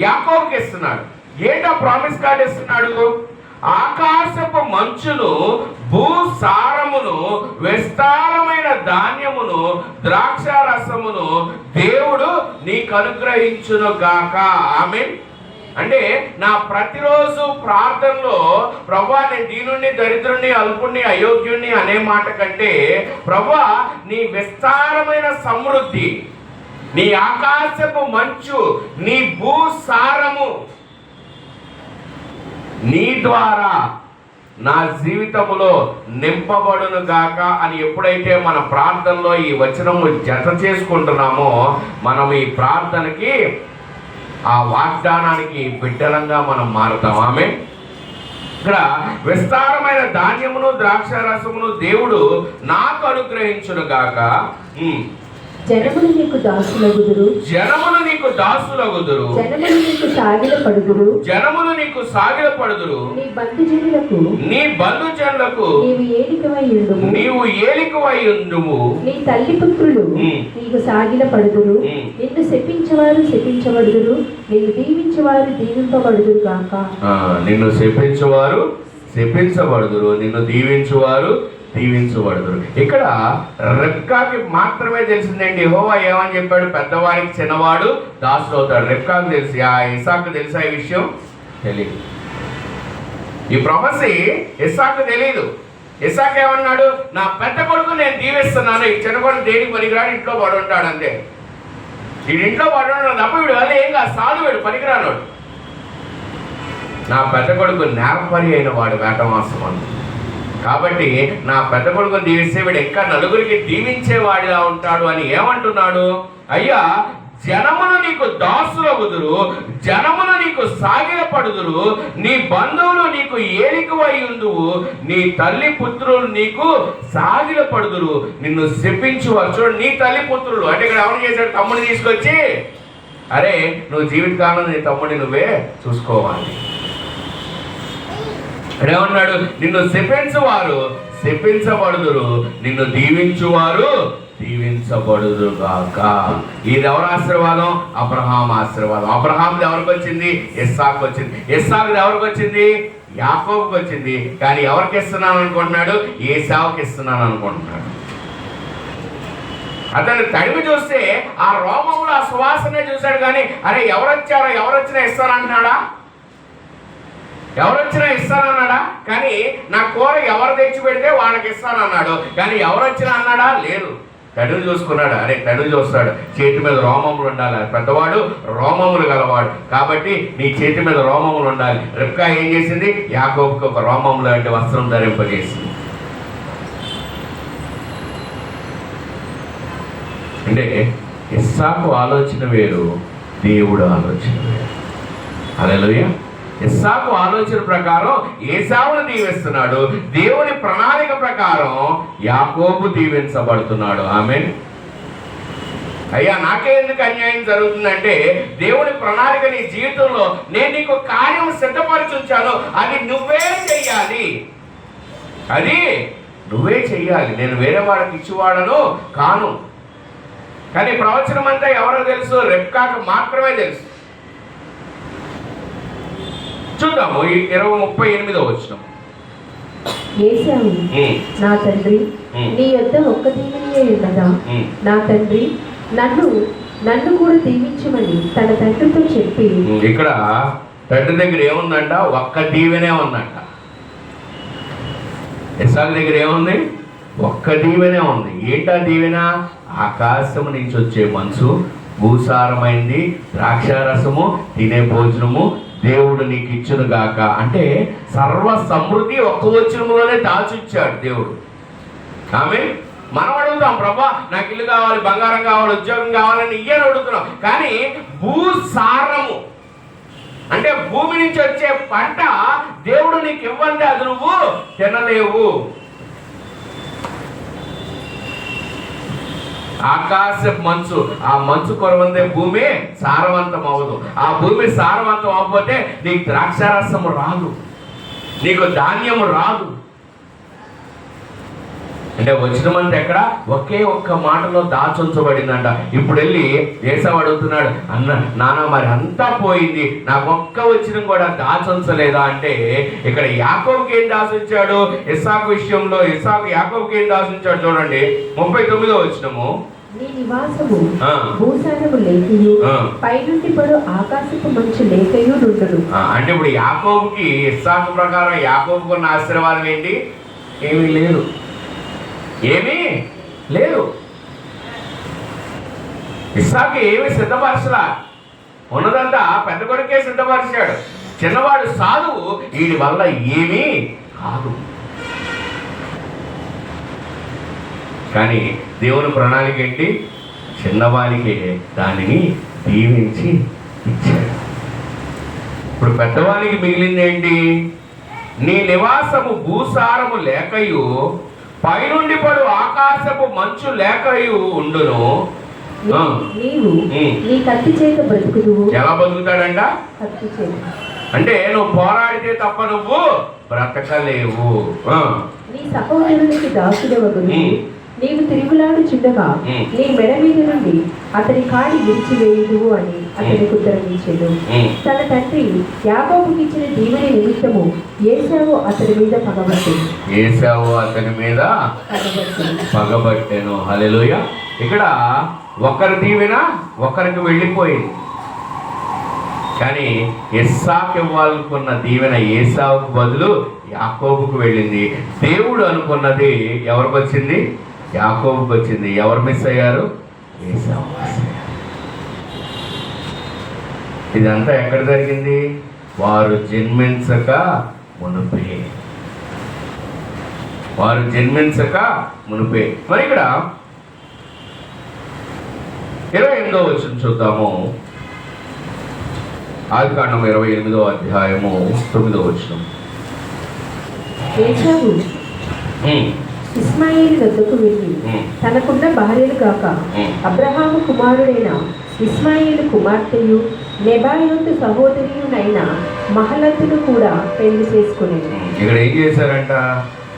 యాకోబుకి ఇస్తున్నాడు. ఏంటా ప్రామిస్ కార్డ్ ఇస్తున్నాడు? ఆకాశపు మంచును భూసారమును విస్తారమైన ధాన్యమును ద్రాక్షారసమును దేవుడు నీకు అనుగ్రహించును గాక. ఆమేన్. అంటే నా ప్రతిరోజు ప్రార్థనలో ప్రభువా నేను దీనుణ్ణి, దరిద్రుణ్ణి, అల్పుణ్ణి, అయోగ్యుణ్ణి అనే మాట కంటే ప్రభువా నీ విస్తారమైన సమృద్ధి, నీ ఆకాశపు మంచు, నీ భూసారము నీ ద్వారా నా జీవితములో నింపబడును గాక అని ఎప్పుడైతే మన ప్రార్థనలో ఈ వచనము జత చేసుకుంటున్నామో మనం ఈ ప్రార్థనకి, ఆ వాగ్దానానికి బిడ్డలంగా మనం మారుతాం. ఆమేన్. ఇక్కడ విస్తారమైన ధాన్యమును ద్రాక్షారసమును దేవుడు నాకు అనుగ్రహించును గాక. జనములు నీకు దాసులగుదురు, జనములు నీకు సాగిలపడుదురు, నీ బంధుజనులకు నీవు ఏలికవై ఉండుము, నీ తల్లి పుత్రులు నీకు సాగిలపడుదురు, నిన్ను శపించేవారు శపించబడుదురు, నిన్ను దీవించేవారు దీవింపబడుదురు గాక. నిన్ను శపించేవారు శపించబడుదురు, నిన్ను దీవించువారు దీవించబడుదురు. ఇక్కడ రెబ్కాకి మాత్రమే తెలిసిందండి యెహోవా ఏమని చెప్పాడు, పెద్దవారికి చిన్నవాడు దాసుడు అవుతాడు. రెబ్కాకు తెలిసి, ఆ ఇస్సాకు తెలుసా ఈ విషయం? తెలియదు. ఈ ప్రొఫెసీ ఇస్సాకు తెలియదు. ఇస్సాకు ఏమన్నాడు, నా పెద్ద కొడుకు నేను దీవిస్తున్నాను, ఈ చిన్న కొడుకు దేనికి పనికిరాడు, ఇంట్లో పడి ఉంటాడు అంతే. వీడి ఇంట్లో పడి ఉంటాడు తప్ప వీడు వల్ల ఏం కాదు, సాధువాడు, పనికిరానోడు. నా పెద్ద కొడుకు నేరపరి అయిన వాడు వేటమాసం అంది. కాబట్టి నా పెద్ద కొడుకు దీవిస్తే వీడు ఇంకా నలుగురికి దీవించేవాడిలా ఉంటాడు అని ఏమంటున్నాడు? అయ్యా, జనములు నీకు దాసులగుదురు, జనములు నీకు సాగిలపడుదురు, నీ బంధువులు నీకు ఏలికవై ఉందువు, నీ తల్లి పుత్రులు నీకు సాగిలపడుదురు, నిన్ను శపించువారు. చూడు, నీ తల్లి పుత్రులు అంటే ఇక్కడ ఎవరు చేశాడు? తమ్ముడిని తీసుకొచ్చి, అరే నువ్వు జీవితకాలం నీ తమ్ముడిని నువ్వే చూసుకోవాలి. ఏమన్నాడు? నిన్ను శపించువారు శపించబడుదురు, నిన్ను దీవించువారు దీవించబడుదురు గాక. ఇది ఎవరి ఆశీర్వాదం? అబ్రహాం ఆశీర్వాదం. అబ్రహాంది ఎవరికి వచ్చింది? ఇస్సాకు వచ్చింది. ఇస్సాకుది ఎవరికి వచ్చింది? యాకోబుకి వచ్చింది. కానీ ఎవరికి ఇస్తున్నాను అనుకుంటున్నాడు? ఏశావుకి ఇస్తున్నాను అనుకుంటున్నాడు. అతను తడిమి చూస్తే ఆ రోమములు ఆ సువాసనే చూశాడు, కానీ అరే ఎవరొచ్చారో ఎవరొచ్చినా ఇస్తానంటున్నాడా? ఎవరొచ్చినా ఇస్తానన్నాడా? కానీ నా కూర ఎవరు తెచ్చి పెడితే వాళ్ళకి ఇస్తానన్నాడు. కానీ ఎవరొచ్చినా అన్నాడా? లేదు. తడువు చూసుకున్నాడు. అరే తడువు చూస్తాడు, చేతి మీద రోమములు ఉండాలి, పెద్దవాడు రోమములు గలవాడు కాబట్టి నీ చేతి మీద రోమములు ఉండాలి. రెబ్కా ఏం చేసింది? యాకోబుకి ఒక రోమము లాంటి వస్త్రం ధరింపజేసింది. అంటే ఇస్సాకు ఆలోచన వేరు, దేవుడు ఆలోచన వేరు. హల్లెలూయా. ఇస్సాకు ఆలోచన ప్రకారం ఏశావును దీవిస్తున్నాడు, దేవుని ప్రణాళిక ప్రకారం యాకోబు దీవించబడుతున్నాడు. ఆమేన్. అయ్యా, నాకే ఎందుకు అన్యాయం జరుగుతుందంటే దేవుని ప్రణాళిక నీ జీవితంలో నేను నీకు కార్యం సిద్ధపరిచుంచాను, అది నువ్వే చెయ్యాలి, అది నువ్వే చెయ్యాలి. నేను వేరే వాళ్ళకి ఇచ్చివాడను కాను. కానీ ప్రవచనం అంతా ఎవరో తెలుసు? రెబ్కాకు మాత్రమే తెలుసు. చూద్దాము 38వ వచనం. ఏశావు, నా తండ్రి, నీ యొద్ద ఒక్క దీవెనయే ఉన్నదా? నా తండ్రి, నన్ను కూడా దీవించమని తన తండ్రితో చెప్పి. ఇక్కడ తండ్రి దగ్గర ఏముందంట? ఒక్క దీవెనే ఉందంట. ఇస్సాకు దగ్గర ఏముంది? ఒక్క దీవెనే ఉంది. ఏంటా దీవెన? ఆకాశము నుంచి వచ్చే మంచు, భూసారమైంది ద్రాక్షారసము, తినే భోజనము దేవుడు నీకు ఇచ్చును గాక. అంటే సర్వ సమృద్ధి ఒక్క వచనంలోనే దాచిచ్చాడు దేవుడు. ఆమేన్. మనం అడుగుతాం, ప్రభా నాకు ఇల్లు కావాలి, బంగారం కావాలి, ఉద్యోగం కావాలని ఇయ్యని అడుగుతున్నాం. కానీ భూసారము, అంటే భూమి నుంచి వచ్చే పంట దేవుడు నీకు ఇవ్వండి, అది నువ్వు తినలేవు. ఆకాశపు మంచు, ఆ మంచు కొరవందే భూమి సారవంతం అవ్వదు. ఆ భూమి సారవంతం అవ్వకపోతే నీకు ద్రాక్షారసము రాదు, నీకు ధాన్యము రాదు. అంటే వచ్చినమంతా ఎక్కడ ఒకే ఒక్క మాటలో దాచుంచబడిందంట. ఇప్పుడు వెళ్ళి ఏసావు అడుగుతున్నాడు, నాన్న మరి అంతా పోయింది, నాకు ఒక్క వచ్చిన కూడా దాచుంచలేదా అంటే, ఇక్కడ యాకోబుకి ఏం దాచుంచాడు? ఇస్సాకు విషయంలో ఇస్సాకు యాకోబుకి ఏం దాచుంచాడు చూడండి, 39వ వచనము. నీ నివాసము భూసారము లేకయు పైనుండి పడు ఆకాశపు మంచు లేకయు నుండును. అంటే ఇప్పుడు యాకోబుకి ఇస్సాకు ప్రకారం యాకోబుకు ఉన్న ఆశీర్వాదం ఏంటి? ఏమీ లేదు, ఏమీ లేదు. ఇస్సాకు ఏమి సిద్ధపరచలా, ఉన్నదంతా పెద్ద కొడుకే సిద్ధపరిచాడు. చిన్నవాడు సాధువు, వీడి వల్ల ఏమీ కాదు. కానీ దేవుని ప్రణాళిక ఏంటి? చిన్నవారికి దానిని దీవించి ఇచ్చాడు. ఇప్పుడు పెద్దవానికి మిగిలింది ఏంటి? నీ నివాసము భూసారము లేకయు పైనుండి పడు ఆకాశపు మంచు లేకయు ఉండును. నీవు నీ కత్తి చేత బ్రతుకుదువు. ఎలా బతుకుతాడంట? కత్తి చేత. అంటే నువ్వు పోరాడితే తప్ప నువ్వు బ్రతకలేవు. నీ సహోదరునికి దాసుడవగును. నీవు తిరుగులాడుచుండగా నీ మెడ మీద నుండి అతని కాడి విరిచివేయుదువు అని అతనికి ఉత్తరం ఇచ్చాడు. తన తండ్రి యాకోబుకి ఇచ్చిన దీవెన నిమిత్తము ఏసావు అతని మీద పగబట్టెను. ఏసావు అతని మీద పగబట్టెను. హల్లెలూయా. ఇక్కడ ఒకరి దీవెన ఒకరికి వెళ్ళిపోయింది, కానీ ఇస్సాకు ఇవ్వాలనుకున్న దీవెన ఏసావుకు బదులు యాకోబుకు వెళ్ళింది. దేవుడు అనుకున్నది ఎవరికి వచ్చింది? యాకోబుకు వచ్చింది. ఎవరు మిస్ అయ్యారు? ఏసావు మిస్ అయ్యారు. ఇదంతా ఎక్కడ జరిగింది? వారు జన్మించక మునుపే, వారు జన్మించక మునుపే. మరి ఇక్కడ 28వ వచనం చూద్దాము. ఆదికాండం 28వ అధ్యాయము 9వ వచనం. ఏసావు ఇస్మాయిలు వద్దకు వెళ్ళి తనకున్న భార్యలు కాక అబ్రహాము కుమారుడైన ఇస్మాయిలు కుమార్తెయు నెబాయోతు సహోదరియునైన మహలతును కూడా పెళ్లి చేసుకునేది. ఇక్కడ ఏం చేశారంట?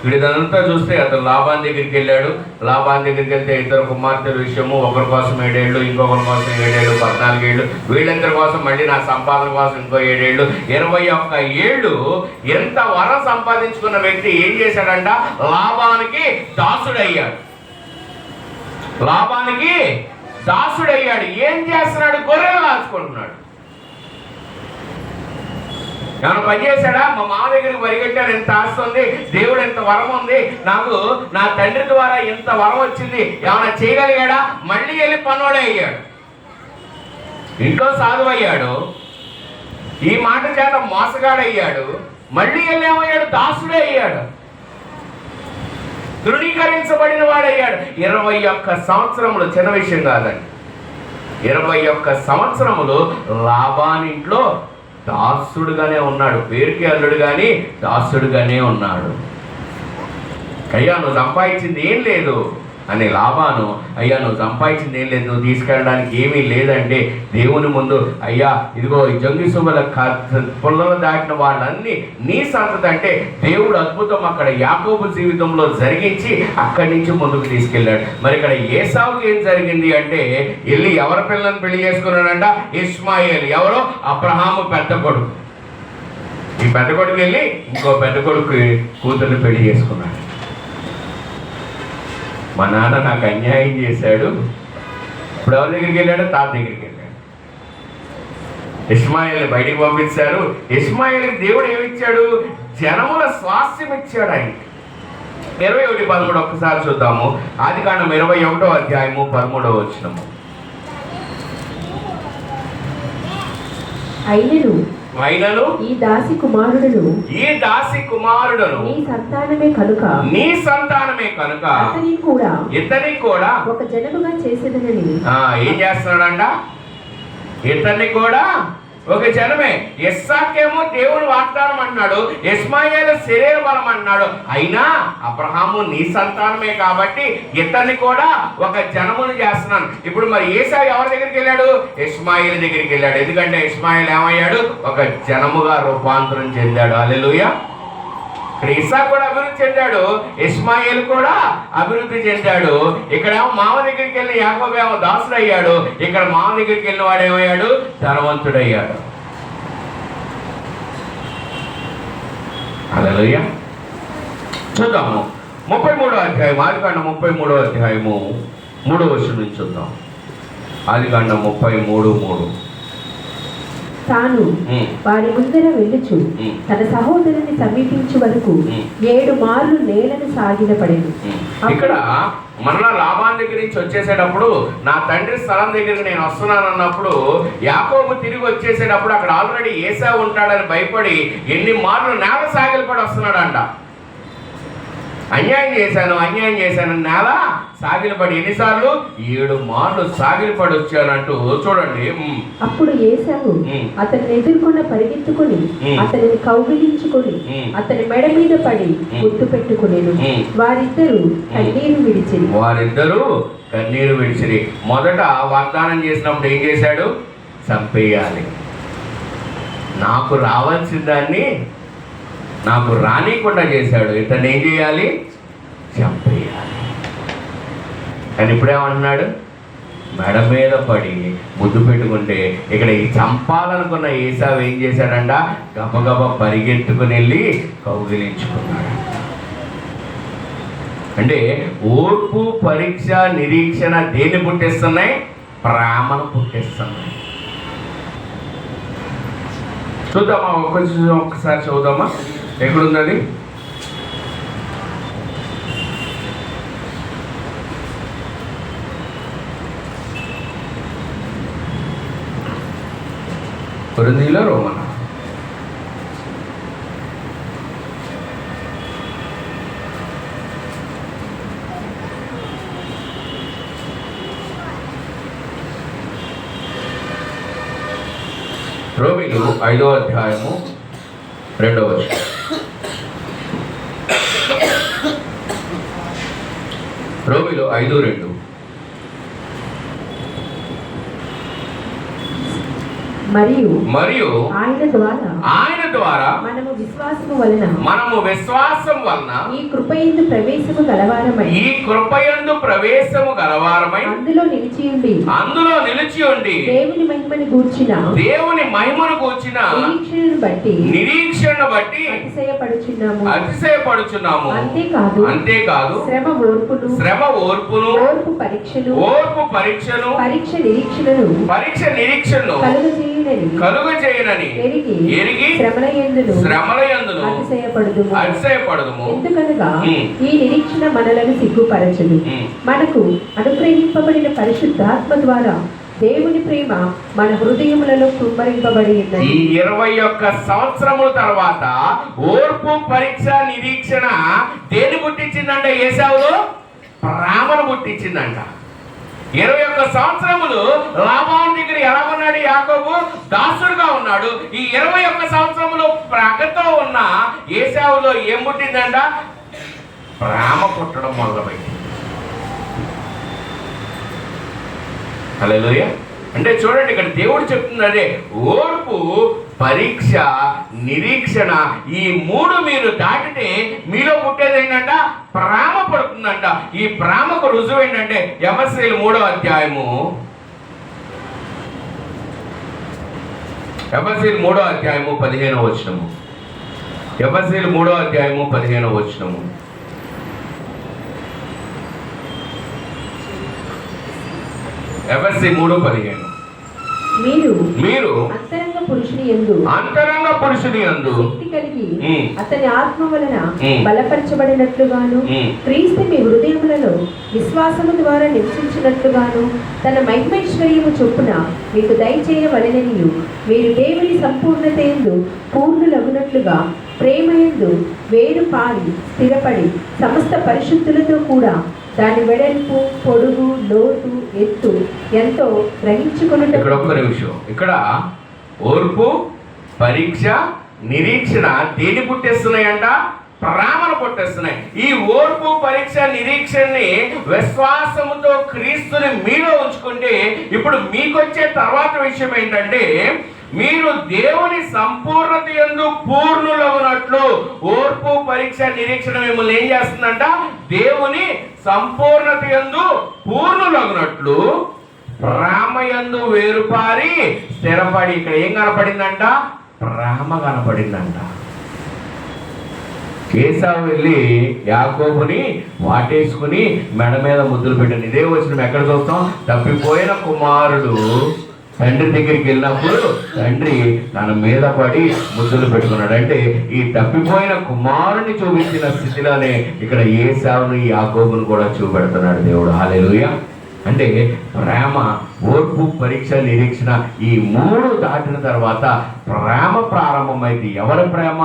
వీడిదంతా చూస్తే అతను లాబాన్ దగ్గరికి వెళ్ళాడు. లాబాన్ దగ్గరికి వెళ్తే ఇద్దరు కుమార్తెల విషయము, ఒకరి కోసం 7 ఏళ్ళు, ఇంకొకరి కోసం 7 ఏళ్ళు, 14 ఏళ్ళు, వీళ్ళిద్దరి కోసం మళ్ళీ నా సంపాదన కోసం ఇంకో 7 ఏళ్ళు, 21 ఏళ్ళు. ఎంత వరం సంపాదించుకున్న వ్యక్తి ఏం చేశాడంట? లాబానికి దాసుడయ్యాడు. లాబానికి దాసుడయ్యాడు. ఏం చేస్తున్నాడు? గొర్రెలు కాచుకుంటున్నాడు. ఏమైనా పని చేశాడా? మా మామ దగ్గరికి పరిగెట్టాను, ఎంత ఆస్తుంది, దేవుడు ఎంత వరం ఉంది నాకు, నా తండ్రి ద్వారా ఎంత వరం వచ్చింది, ఏమైనా చేయగలిగాడా? మళ్ళీ వెళ్ళి పనోడే అయ్యాడు, ఇంట్లో సాధువు అయ్యాడు, ఈ మాట చేత మోసగాడయ్యాడు, మళ్ళీ వెళ్ళి ఏమయ్యాడు? దాసుడే అయ్యాడు, తృణీకరించబడిన వాడయ్యాడు. 21 సంవత్సరములు, చిన్న విషయం కాదండి. 21 సంవత్సరములు లాబానింట్లో దాసుడుగానే ఉన్నాడు. పేరుకి అల్లుడు కానీ దాసుడుగానే ఉన్నాడు. అయ్యా నువ్వు సంపాదించింది ఏం లేదు అని లాబాను, అయ్యా నువ్వు సంపాదించింది ఏం లేదు, నువ్వు తీసుకెళ్ళడానికి ఏమీ లేదంటే దేవుని ముందు, అయ్యా ఇదిగో ఈ జంగి సుబ్బల పుల్లలో దాటిన వాళ్ళన్నీ నీ సంతతి అంటే దేవుడు అద్భుతం అక్కడ యాకోబు జీవితంలో జరిగించి అక్కడి నుంచి ముందుకు తీసుకెళ్ళాడు. మరి ఇక్కడ ఏసావుకి ఏం జరిగింది అంటే, వెళ్ళి ఎవరి పిల్లలను పెళ్లి చేసుకున్నాడంట? ఇస్మాయిల్. ఎవరో? అబ్రహాము పెద్ద కొడుకు. ఈ పెద్ద కొడుకు వెళ్ళి ఇంకో పెద్ద కొడుకు కూతుర్ని పెళ్లి చేసుకున్నాడు. మా నాన్న నాకు అన్యాయం చేశాడు. ఇప్పుడు ఎవరి దగ్గరికి వెళ్ళాడు? తాత దగ్గరికి వెళ్ళాడు. ఇస్మాయిల్ని బయటికి పంపించారు. ఇస్మాయిల్కి దేవుడు ఏమిచ్చాడు? జనముల స్వాస్థ్యం ఇచ్చాడు ఆయనకి. 21:13 ఒక్కసారి చూద్దాము. ఆదికాండం 21వ అధ్యాయము 13వ వచనము. అయినను ఈ దాసి కుమారుడును నీ సంతానమే కనుక ఇతని కూడా ఒక జనముగా చేసేదనని. ఏం చేస్తున్నాడంట? ఇతన్ని కూడా ఒక జనమే. ఇస్సాకేమో దేవుని వాగ్దానం అన్నాడు, ఇస్మాయేలు శరీర బలం అన్నాడు. అయినా అబ్రహాము నీ సంతానమే కాబట్టి ఇతన్ని కూడా ఒక జనమును చేస్తున్నాను. ఇప్పుడు మరి ఏసావు ఎవరి దగ్గరికి వెళ్ళాడు? ఇస్మాయిల్ దగ్గరికి వెళ్ళాడు. ఎందుకంటే ఇస్మాయిల్ ఏమయ్యాడు? ఒక జనముగా రూపాంతరం చెందాడు. హల్లెలూయా. ఇక్కడ ఇస్సాకు కూడా అభివృద్ధి చెందాడు, ఇస్మాయిల్ కూడా అభివృద్ధి చెందాడు. ఇక్కడ మామ దగ్గరికి వెళ్ళిన యాకోబు ఏమో దాసుడు అయ్యాడు, ఇక్కడ మామ దగ్గరికి వెళ్ళిన వాడు ఏమయ్యాడు? ధనవంతుడయ్యాడు. హల్లెలూయా. చూద్దాము 33వ అధ్యాయం, ఆదికాండం 33వ అధ్యాయము 3వ వచనం నుంచి చూద్దాం. ఆదికాండం 33:3. తాను వారి ముందర వెళ్ళుచు తన సహోదరుని సమీపించు వరకు 7 మార్లు నేలను సాగిలపడెను. ఇక్కడ మరలా లాబాను దగ్గర నుంచి వచ్చేసేటప్పుడు, నా తండ్రి స్థలం దగ్గరికి నేను వస్తున్నాను అన్నప్పుడు, యాకోబు తిరిగి వచ్చేసేటప్పుడు అక్కడ ఆల్రెడీ ఏసావు ఉంటాడని భయపడి ఎన్ని మార్లు నేల సాగిలపడి వస్తున్నాడంట. అన్యాయం చేశాను నేల సాగిలపడి ఎన్నిసార్లు? 7 మార్లు సాగిలపడి వచ్చానంటూ చూడండి. అప్పుడు ఏసావు అతన్ని ఎదుర్కొన్న పరిగెత్తుకుని అతనిని కౌగిలించుకొని అతని మెడ మీద పడి ముద్దు పెట్టుకునేను. వారిద్దరూ కన్నీరు విడిచిరి. మొదట వాగ్దానం చేసినప్పుడు ఏం చేశాడు? చంపేయాలి. నాకు రావాల్సిన దాన్ని నాకు రానికుండా చేశాడు. ఇతను ఏం చేయాలి? చంపేయాలి. కానీ ఇప్పుడేమంటున్నాడు? మెడ మీద పడి ముద్దు పెట్టుకుంటే, ఇక్కడ ఈ చంపాలనుకున్న ఏసావు ఏం చేశాడంట? గబగబ పరిగెత్తుకుని వెళ్ళి కౌగిలించుకున్నాడు. అంటే ఓర్పు, పరీక్ష, నిరీక్షణ దేన్ని పుట్టిస్తున్నాయి? ప్రేమను పుట్టిస్తున్నాయి. చూద్దామా? ఒక్కసారి చూద్దామా ఎక్కడున్నది? కొరింథీయుల రోమన రోమీలు 5వ అధ్యాయము 2వ వచనం. రోమీలు 5:2. మరియు ఆయన ద్వారా మనము విశ్వాసం వలన ఈ కృపయందు ప్రవేశము గలవారమై అందులో నిలిచి ఉండి దేవుని మహిమను గూర్చిన నిరీక్షణను బట్టి అతిశయపడుచున్నాము. అంతేకాదు శ్రమ ఓర్పును ఓర్పు పరీక్షను పరీక్ష నిరీక్షను కలుగజేయునని ఎరిగి శ్రమలయందును అతిశయపడుదుము. ఎందుకనగా ఈ నిరీక్షణ మనలను సిగ్గుపరచదు. మనకు అనుగ్రహింపబడిన పరిశుద్ధాత్మ ద్వారా దేవుని ప్రేమ మన హృదయములలో కుమ్మరింపబడి ఉన్నది. ఈ 21 సంవత్సరముల తర్వాత ఓర్పు, పరీక్ష, నిరీక్షణ దేని పుట్టించిందంట? ఏసావులో ప్రేమను పుట్టించిందంట. 21 సంవత్సరములు లాబాను దగ్గర ఎలా ఉన్నాడు యాకోబు? దాసుడుగా ఉన్నాడు. ఈ 21 సంవత్సరములు ప్రగతో ఉన్న ఏసావులో ఏం పుట్టిందంట? ప్రేమ పుట్టడం మొదలుపెట్టింది. హల్లెలూయా. అంటే చూడండి, ఇక్కడ దేవుడు చెప్తున్నదే ఓర్పు, పరీక్ష, నిరీక్షణ, ఈ 3 మీరు దాటితే మీలో పుట్టేది ఏంటంట? ప్రేమ పడుతుందంట. ఈ ప్రేమకు రుజువు ఏంటంటే ఎఫెసీయులు 3వ అధ్యాయము 15వ వచనము. ఎఫెసీయులు 3వ అధ్యాయము 15వ వచనము. ఎఫెసీ 3:15. మీరు అంతరంగ పురుషుని యందు శక్తి కలిగి అతని ఆత్మ వలన బలపరచబడినట్లుగాను, క్రీస్తు మీ హృదయములలో విశ్వాసము ద్వారా నివసించినట్లుగాను తన మహిమైశ్వర్యము చొప్పున మీకు దయచేయవలెననియు, మీరు దేవుని సంపూర్ణత యందు పూర్ణులగునట్లుగా ప్రేమయందు వేరు పారి స్థిరపడి సమస్త పరిశుద్ధులతో కూడా దాని వెడల్పు, పొడుగు, లోతు, ఎత్తు ఎంతో గ్రహించుకున్నట్టు. ఇక్కడ ఒక్క నిమిషం. ఇక్కడ ఓర్పు, పరీక్ష, నిరీక్షణ దేని పుట్టేస్తున్నాయంట? ప్రేమను పుట్టేస్తున్నాయి. ఈ ఓర్పు, పరీక్ష, నిరీక్షణని విశ్వాసముతో క్రీస్తుని మీలో ఉంచుకుంటే ఇప్పుడు మీకొచ్చే తర్వాత విషయం ఏంటంటే, మీరు దేవుని సంపూర్ణత యందు పూర్ణులగునట్లు, ఓర్పు, పరీక్ష, నిరీక్షణ మిమ్మల్ని ఏం చేస్తుందంట? దేవుని సంపూర్ణత యందు పూర్ణులగునట్లు ప్రేమ యందు వేరుపారి స్థిరపడి. ఇక్కడ ఏం కనపడిందంట? ప్రేమ కనపడిందంట. ఏసావు వెళ్ళి యాకోబుని వాటేసుకుని మెడ మీద ముద్దులు పెట్టాను. ఇదే వచ్చిన ఎక్కడ చూస్తాం? తప్పిపోయిన కుమారుడు తండ్రి దగ్గరికి వెళ్ళినప్పుడు తండ్రి తన మీద పడి ముద్దులు పెట్టుకున్నాడు. అంటే ఈ తప్పిపోయిన కుమారుని చూపించిన స్థితిలోనే ఇక్కడ ఏసావుని, యాకోబుని కూడా చూపెడుతున్నాడు దేవుడు. హల్లెలూయా. అంటే ప్రేమ, ఓర్పు, పరీక్ష, నిరీక్షణ ఈ మూడు దాటిన తర్వాత ప్రేమ ప్రారంభమైంది. ఎవరి ప్రేమ?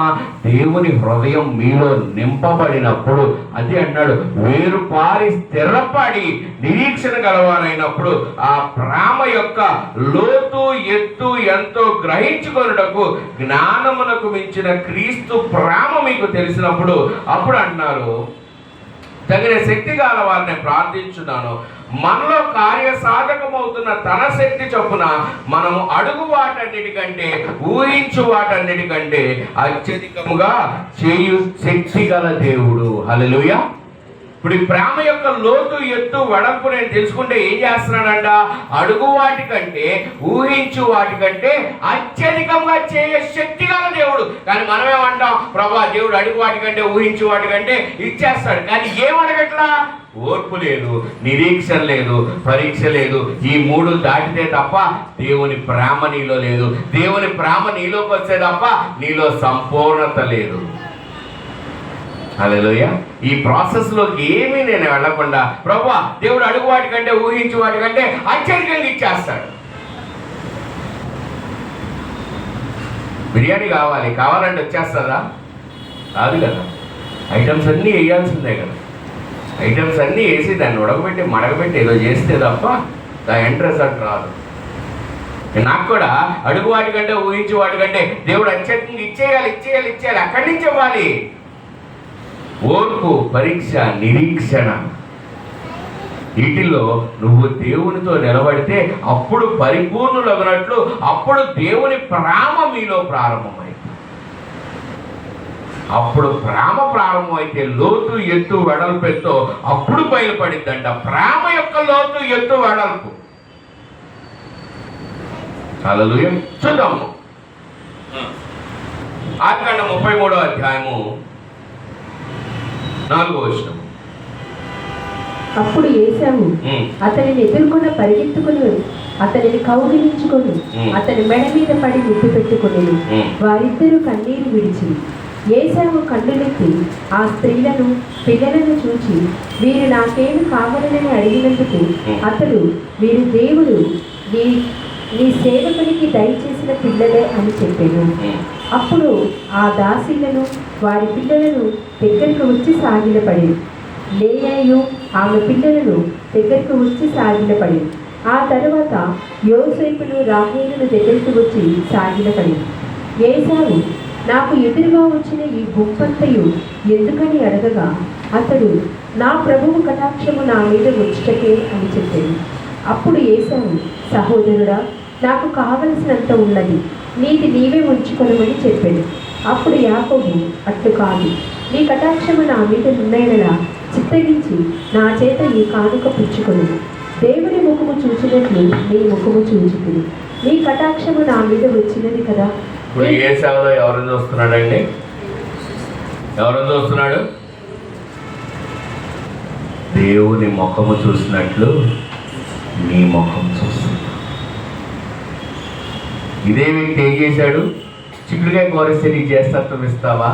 దేవుని హృదయం మీలో నింపబడినప్పుడు. అది అన్నాడు, వేరుపారి స్థిరపడి నిరీక్షణ గలవారైనప్పుడు ఆ ప్రేమ యొక్క లోతు ఎత్తు ఎంతో గ్రహించుకొనుటకు జ్ఞానమునకు మించిన క్రీస్తు ప్రేమ మీకు తెలిసినప్పుడు అప్పుడు అంటున్నారు, తగిన శక్తి గల వారిని ప్రార్థించున్నాను, మనలో కార్య సాధకమవుతున్న తన శక్తి చొప్పున మనము అడుగు వాటన్నిటికంటే, ఊహించు వాటన్నిటికంటే అత్యధికముగా చేయు శక్తి గల దేవుడు. హల్లెలూయా. ఇప్పుడు ఈ ప్రేమ యొక్క లోతు ఎత్తు వెడల్పు నేను తెలుసుకుంటే ఏం చేస్తున్నాడంట? అడుగు వాటికంటే, ఊహించు వాటికంటే అత్యధికంగా చేయ శక్తి గల దేవుడు. కానీ మనమేమంటాం? ప్రభా, దేవుడు అడుగు వాటికంటే, ఊహించు వాటికంటే ఇచ్చేస్తాడు. కానీ ఏమడగట్లా? ఓర్పు లేదు, నిరీక్షణ లేదు, పరీక్ష లేదు. ఈ మూడు దాటితే తప్ప దేవుని ప్రేమ నీలో లేదు. దేవుని ప్రేమ నీలోకి వస్తే తప్ప నీలో సంపూర్ణత లేదు. హల్లెలూయా. ఈ ప్రాసెస్లోకి ఏమీ నేను వెళ్ళకుండా ప్రభువా, దేవుడు అడుగు వాటికంటే, ఊహించు వాటికంటే అత్యధికంగా ఇచ్చేస్తాడు. బిర్యానీ కావాలంటే వచ్చేస్తుందా? కాదు కదా. ఐటమ్స్ అన్నీ వేయాల్సిందే కదా. ఐటమ్స్ అన్నీ వేసి దాన్ని ఉడకబెట్టి మడగబెట్టి ఏదో చేస్తే తప్ప దా ఎండ్ రిజల్ట్ రాదు. నాకు కూడా అడుగు వాటికంటే, ఊహించు వాటికంటే దేవుడు అత్యధికంగా ఇచ్చేయాలి. అక్కడి నుంచి ఇవ్వాలి. ఓర్పు, పరీక్ష, నిరీక్షణ వీటిల్లో నువ్వు దేవునితో నిలబడితే అప్పుడు పరిపూర్ణులగినట్లు, అప్పుడు దేవుని ప్రేమ మీలో ప్రారంభమైంది. అప్పుడు ప్రేమ ప్రారంభమైతే లోతు ఎత్తు వెడల్పు ఎత్తో అప్పుడు బయలుపడిద్దంట. ప్రేమ యొక్క లోతు ఎత్తు వెడల్పు. హల్లెలూయా. చూద్దాము. ఆదికాండం 33వ అధ్యాయము 4వ వచనం. అప్పుడు ఏశావు అతనిని ఎదుర్కొన్న పరిగెత్తుకుని అతనిని కౌగిలించుకొని అతని మెడ మీద పడి ముద్దు పెట్టుకుని వారిద్దరూ కన్నీరు విడిచి, ఏశావు కన్నులెత్తి ఆ స్త్రీలను, పిల్లలను చూచి, వీరు నాకేమి కావాలని అడిగినందుకు అతడు, వీరు దేవుడు నీ సేవకునికి దయచేసిన పిల్లలే అని చెప్పాను. అప్పుడు ఆ దాసీలను, వారి పిల్లలను దగ్గరకు వచ్చి సాగిలపడి, లేయాయు ఆమె పిల్లలను దగ్గరకు వచ్చి సాగిలపడి, ఆ తరువాత యోసేపును, రాహేలును దగ్గరకు వచ్చి సాగిలపడి, ఏశావు నాకు ఎదురుగా వచ్చిన ఈ గుంపంతయు ఎందుకని అడగగా అతడు, నా ప్రభువు కటాక్షము నా మీద వచ్చటకే అని చెప్పాడు. అప్పుడు ఏశావు, సహోదరుడా, నాకు కావలసినంత ఉన్నది, నీది నీవే ఉంచుకొనమని చెప్పాడు. అప్పుడు యాకోబు, అట్లు కాదు, నీ కటాక్షము నా మీద ఉన్నయనలా చిత్తగించి నా చేత ఈ కానుక పుచ్చుకొను. దేవుని ముఖము చూచినట్లు నీ ముఖము చూచుకుని, నీ కటాక్షము నా మీద వచ్చినది కదా. ఇప్పుడు ఏశావులో ఎవరిని చూస్తున్నాడండి? ఎవరిని చూస్తున్నాడు? దేవుని ముఖము చూసినట్లు నీ ముఖం చూస్తున్నాడు. ఇదే వ్యక్తి ఏం చేశాడు? చిక్కుడుకాయ కోరిస్తే నీకు చేస్తత్వం ఇస్తావా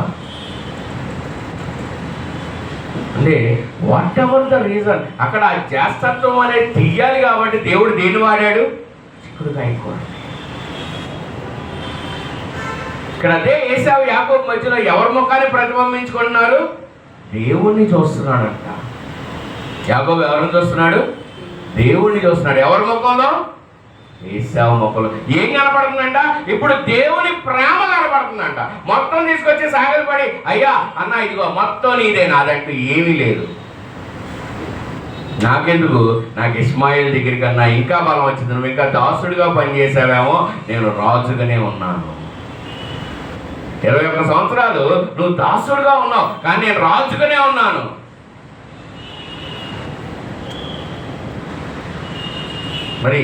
అంటే వాట్ ఎవర్ ద రీజన్, అక్కడ ఆ చేస్తత్వం అనేది తీయాలి కాబట్టి దేవుడు దేని వాడాడు? చిక్కుడుకాయ కూర. ఇక్కడ అదే ఏశావు యాకోబు మధ్యలో ఎవరి ముఖాన్ని ప్రతిబింబించుకుంటున్నారు? దేవుణ్ణి చూస్తున్నాడంట. యాకోబు ఎవరిని చూస్తున్నాడు? దేవుణ్ణి చూస్తున్నాడు. ఎవరి ముఖంలో? ఏశావు మొక్కలు ఏం కనపడుతుందంట? ఇప్పుడు దేవుని ప్రేమ కనపడుతుందంట. మొత్తం తీసుకొచ్చి సాగలిపడి, అయ్యా అన్న ఇదిగో మొత్తం నీదే, నాదంటూ ఏమీ లేదు. నాకెందుకు, నాకు ఇస్మాయిల్ దగ్గర కన్నా ఇంకా బలం వచ్చింది. నువ్వు ఇంకా దాసుడిగా పనిచేసావేమో, నేను రాజుగానే ఉన్నాను. 21 సంవత్సరాలు నువ్వు దాసుడుగా ఉన్నావు, కానీ నేను రాజుగానే ఉన్నాను. మరి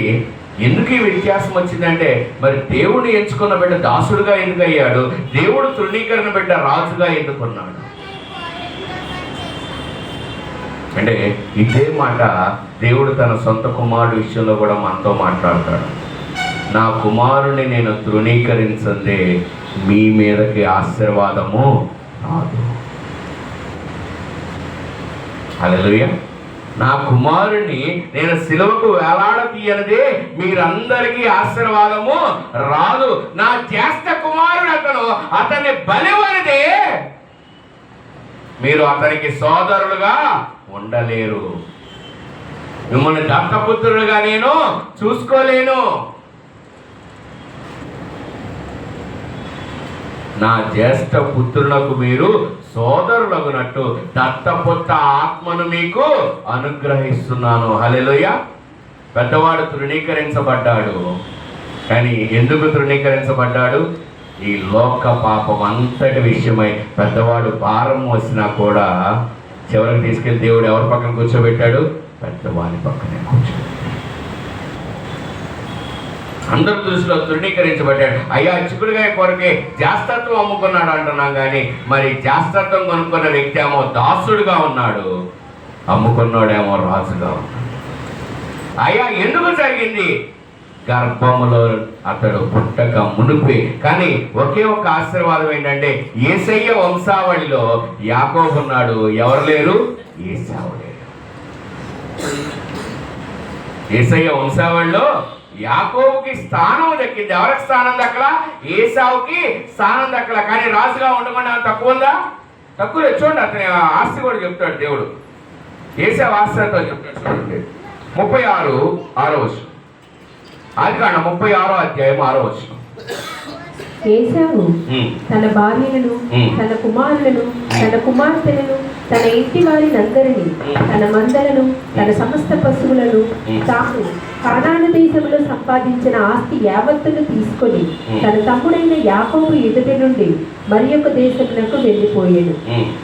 ఎందుకు ఈ వ్యత్యాసం వచ్చిందంటే, మరి దేవుడు ఎంచుకున్న బిడ్డ దాసుడుగా ఎందుకు అయ్యాడు? దేవుడు తృణీకరణ బిడ్డ రాజుగా ఎందుకున్నాడు? అంటే ఇదే మాట దేవుడు తన సొంత కుమారుడు విషయంలో కూడా మనతో మాట్లాడతాడు. నా కుమారుని నేను తృణీకరించందే మీ మీదకి ఆశీర్వాదము రాదు. హల్లెలూయా. నా కుమారుని నేను సిలువకు వేలాడతీయనిదే మీరందరికీ ఆశీర్వాదము రాదు. నా జ్యేష్ఠ కుమారుడు అతన్ని బలివనిదే మీరు అతనికి సోదరులుగా ఉండలేరు. మిమ్మల్ని దత్తపుత్రులుగా నేను చూసుకోలేను. నా జ్యేష్ఠ పుత్రులకు మీరు సోదరులగునట్టు దత్తపుత్ర ఆత్మను మీకు అనుగ్రహిస్తున్నాను. హల్లెలూయా. పెద్దవాడు తృణీకరించబడ్డాడు, కానీ ఎందుకు తృణీకరించబడ్డాడు? ఈ లోక పాపం అంతటి విషయమై పెద్దవాడు భారం మోసినా కూడా చివరికి తీసుకెళ్లి దేవుడు ఎవరి పక్కన కూర్చోబెట్టాడు? పెద్దవాడి పక్కనే కూర్చోబెట్టాడు. అందరి దృష్టిలో తృణీకరించబడ్డాడు. అయ్యా చిక్కుడుగాయ కొరకే జాస్తత్వం అమ్ముకున్నాడు అంటున్నాం, కానీ మరి జాస్తత్వం కొనుక్కున్న వ్యక్తి ఏమో దాసుడుగా ఉన్నాడు, అమ్ముకున్నాడేమో రాజుగా ఉన్నాడు. అయ్యా ఎందుకు జరిగింది? గర్భములో అతడు పుట్టక మునిపే. కానీ ఒకే ఒక ఆశీర్వాదం ఏంటంటే, యేసయ్య వంశావళిలో యాకోబు ఉన్నాడు, ఎవరు లేరు? ఏశావు లేడు. యేసయ్య వంశావళిలో యాకోబుకి స్థానం దక్కింది. ఎవరికి స్థానం దక్కలా? ఏశావుకి స్థానం దక్కలా. కానీ రాజుగా ఉండకుండా తక్కువ ఉందా? తక్కువ లేదు. చూడండి, అతని ఆస్తి కూడా చెప్తాడు దేవుడు. ఏశావు ఆస్తితో చెప్తాడు చూడండి. 36 వచనం. ఆదికాండం 36 అధ్యాయం 6వ వచనం. ఏశావు తన భార్యలను, తన కుమారులను, తన కుమార్తెలను, తన ఇంటి వారినందరినీ, తన మందలను, తన సమస్త పశువులను, తాను కానాను దేశంలో సంపాదించిన ఆస్తి యావత్తును తీసుకొని తన తమ్ముడైన యాకోబు ఎదుటి నుండి మరి ఒక దేశమునకు వెళ్ళిపోయాడు.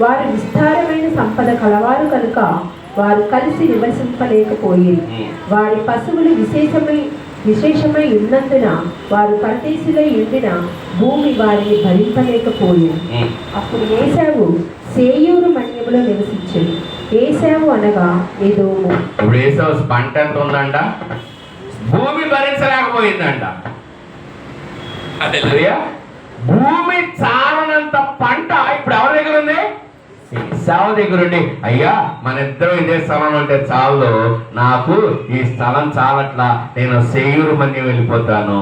వారు విస్తారమైన సంపద కలవారు కనుక వారు కలిసి నివసింపలేకపోయేది. వారి పశువులు విశేషమై ఉన్నందున వారు పరదేశులై ఉండిన భూమి వారిని భరింపలేకపోయింది. అప్పుడు ఏశావు సేయూరు మన్యములో నివసించింది. ఏశావు అనగా ఎదోము. ఇప్పుడు ఏశావు పంట ఎంత ఉందంట? భూమి భరించలేకపోయిందంట. హల్లెలూయా. భూమి చాలనంత పంట ఇప్పుడు ఎవరి దగ్గర ఉంది? ఏశావు దగ్గర ఉండి, అయ్యా మన ఇద్దరం ఇదే స్థలంలో ఉంటే చాలు, నాకు ఈ స్థలం చాలట్లా, నేను సేయూరు మన్యం వెళ్ళిపోతాను.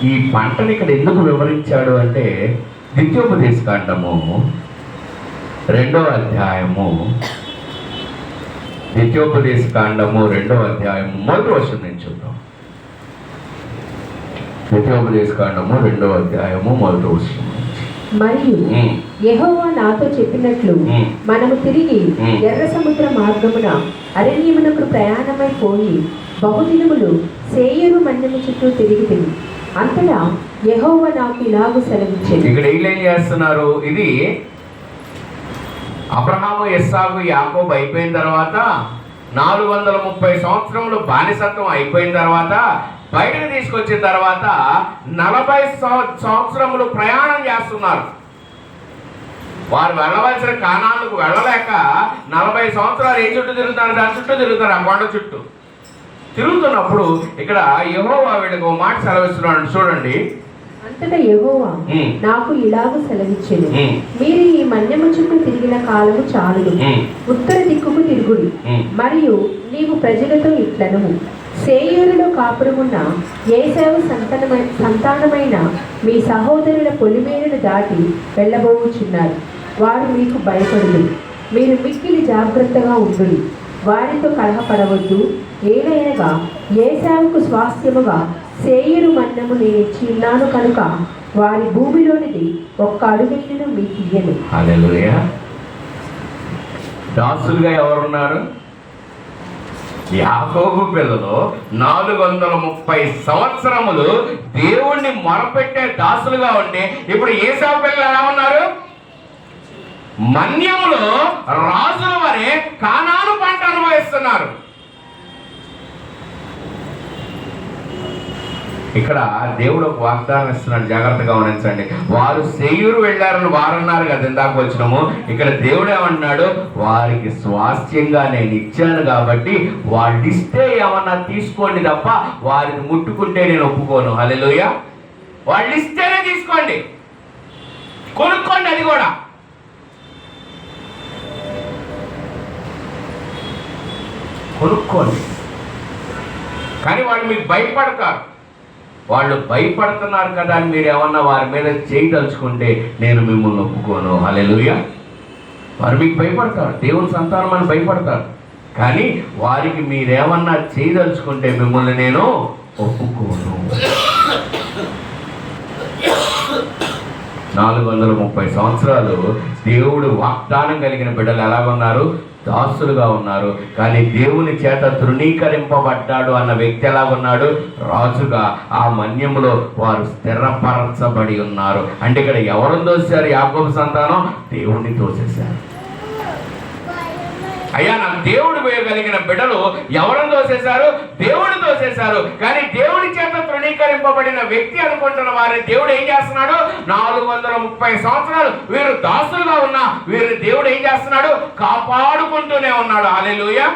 ఈ పంటని ఇక్కడ ఎందుకు వివరించాడు అంటే, ద్వితీయోపదేశకాండము 2వ అధ్యాయము, ద్వితీయోపదేశకాండము 2వ అధ్యాయము 1వ వచనం నుంచి చూద్దాం. ద్వితీయోపదేశకాండము 2వ అధ్యాయము 1వ వచనం. మరియు యెహోవా నాతో చెప్పినట్లు మనము తిరిగి ఎర్ర సముద్ర మార్గమున అరణ్యమునకు ప్రయాణమైపోయి బహుదినములు సేయూరు మన్యము చుట్టూ తిరిగి అంతటా యెహోవా నాకు ఇలాగు సెలవిచ్చాడు. ఇక్కడ ఏం చేస్తున్నారు? ఇది అబ్రహాము, ఇస్సాకు, యాకోబు అయిపోయిన తర్వాత 430 సంవత్సరములు బానిసత్వం అయిపోయిన తర్వాత బయటకు తీసుకొచ్చిన తర్వాత 40 సంవత్సరములు ప్రయాణం చేస్తున్నారు. వారు వెళ్ళవలసిన కానాలకు వెళ్ళలేక 40 సంవత్సరాలు ఏ చుట్టూ తిరుగుతారు? దాని చుట్టూ తిరుగుతారు, ఆ కొండ చుట్టూ తిరుగుతున్నప్పుడు ఇక్కడ యెహోవా వీళ్ళకి ఒక మాట సెలవిస్తున్నాడు చూడండి. అంతటా యెహోవా నాకు ఇలాగు సెలవిచ్చెను, మీరు ఈ మన్యము చుట్టూ తిరిగిన కాలము చాలును, ఉత్తర దిక్కుకు తిరుగుడి. మరియు నీవు ప్రజలతో ఇట్లనము, సేయూరులో కాపురమున్న ఏశావు సంతానమైన మీ సహోదరుల పొలిమేరను దాటి వెళ్ళబోచున్నారు. వారు మీకు భయపడుదు. మీరు మిక్కిలి జాగ్రత్తగా ఉండుడి. వారితో కలహపడవద్దు, ఏలయనగా ఏశావుకు స్వాస్థ్యముగా సేయరు మన్యము నేను ఇచ్చి ఉన్నాను కనుక వారి భూమిలోనిది ఒక్క అడుగైనను మీకు ఇయ్యను. హల్లెలూయా. దాసులుగా ఎవరున్నారు? యాకోబు పిల్లలు 430 సంవత్సరములు దేవుణ్ణి మొరపెట్టే దాసులుగా ఉంటే, ఇప్పుడు ఏశావు పిల్లలు ఎలా ఉన్నారు? మన్యములో రాజుల వరే కానాను పంట అనుభవిస్తున్నారు. ఇక్కడ దేవుడు ఒక వాగ్దానం ఇస్తున్నాడు, జాగ్రత్తగా గమనించండి. వారు సెయ్యూరు వెళ్ళారని వారన్నారు కదా ఇందాక వచ్చినాము. ఇక్కడ దేవుడు ఏమన్నాడు? వారికి స్వాస్థ్యంగా నేను ఇచ్చాను కాబట్టి వాళ్ళు ఇస్తే ఏమన్నా తీసుకోండి తప్ప వారిని ముట్టుకుంటే నేను ఒప్పుకోను. హల్లెలూయా. వాళ్ళు ఇస్తేనే తీసుకోండి, కొనుక్కోండి, అది కూడా. కొనుక్కోండి. కానీ వాళ్ళు మీకు భయపడతారు. వాళ్ళు భయపడుతున్నారు కదా అని మీరు ఏమన్నా వారి మీద చేయదలుచుకుంటే నేను మిమ్మల్ని ఒప్పుకోను. హల్లెలూయా. వారు మీకు భయపడతారు, దేవుని సంతానం అని భయపడతారు. కానీ వారికి మీరేమన్నా చేయదలుచుకుంటే మిమ్మల్ని నేను ఒప్పుకోను. 430 సంవత్సరాలు దేవుడు వాగ్దానం కలిగిన బిడ్డలు ఎలాగున్నారు? దాసులుగా ఉన్నారు. కానీ దేవుని చేత తృణీకరింపబడ్డాడు అన్న వ్యక్తి ఎలాగున్నాడు? రాజుగా. ఆ మన్యములో వారు స్థిరపరచబడి ఉన్నారు. అంటే ఇక్కడ ఎవరు తోసారు? యాకోబు సంతానం దేవుణ్ణి తోసేశారు. అయ్యా, నాకు దేవుడు వేయగలిగిన బిడ్డలు ఎవరిని తోసేశారు? దేవుడిని తోసేశారు. కానీ దేవుడి చేత తృణీకరింపబడిన వ్యక్తి అనుకుంటున్న వారిని దేవుడు ఏం చేస్తున్నాడు? 430 సంవత్సరాలు వీరు దాసులుగా ఉన్నా వీరిని దేవుడు ఏం చేస్తున్నాడు? కాపాడుకుంటూనే ఉన్నాడు. హల్లెలూయా.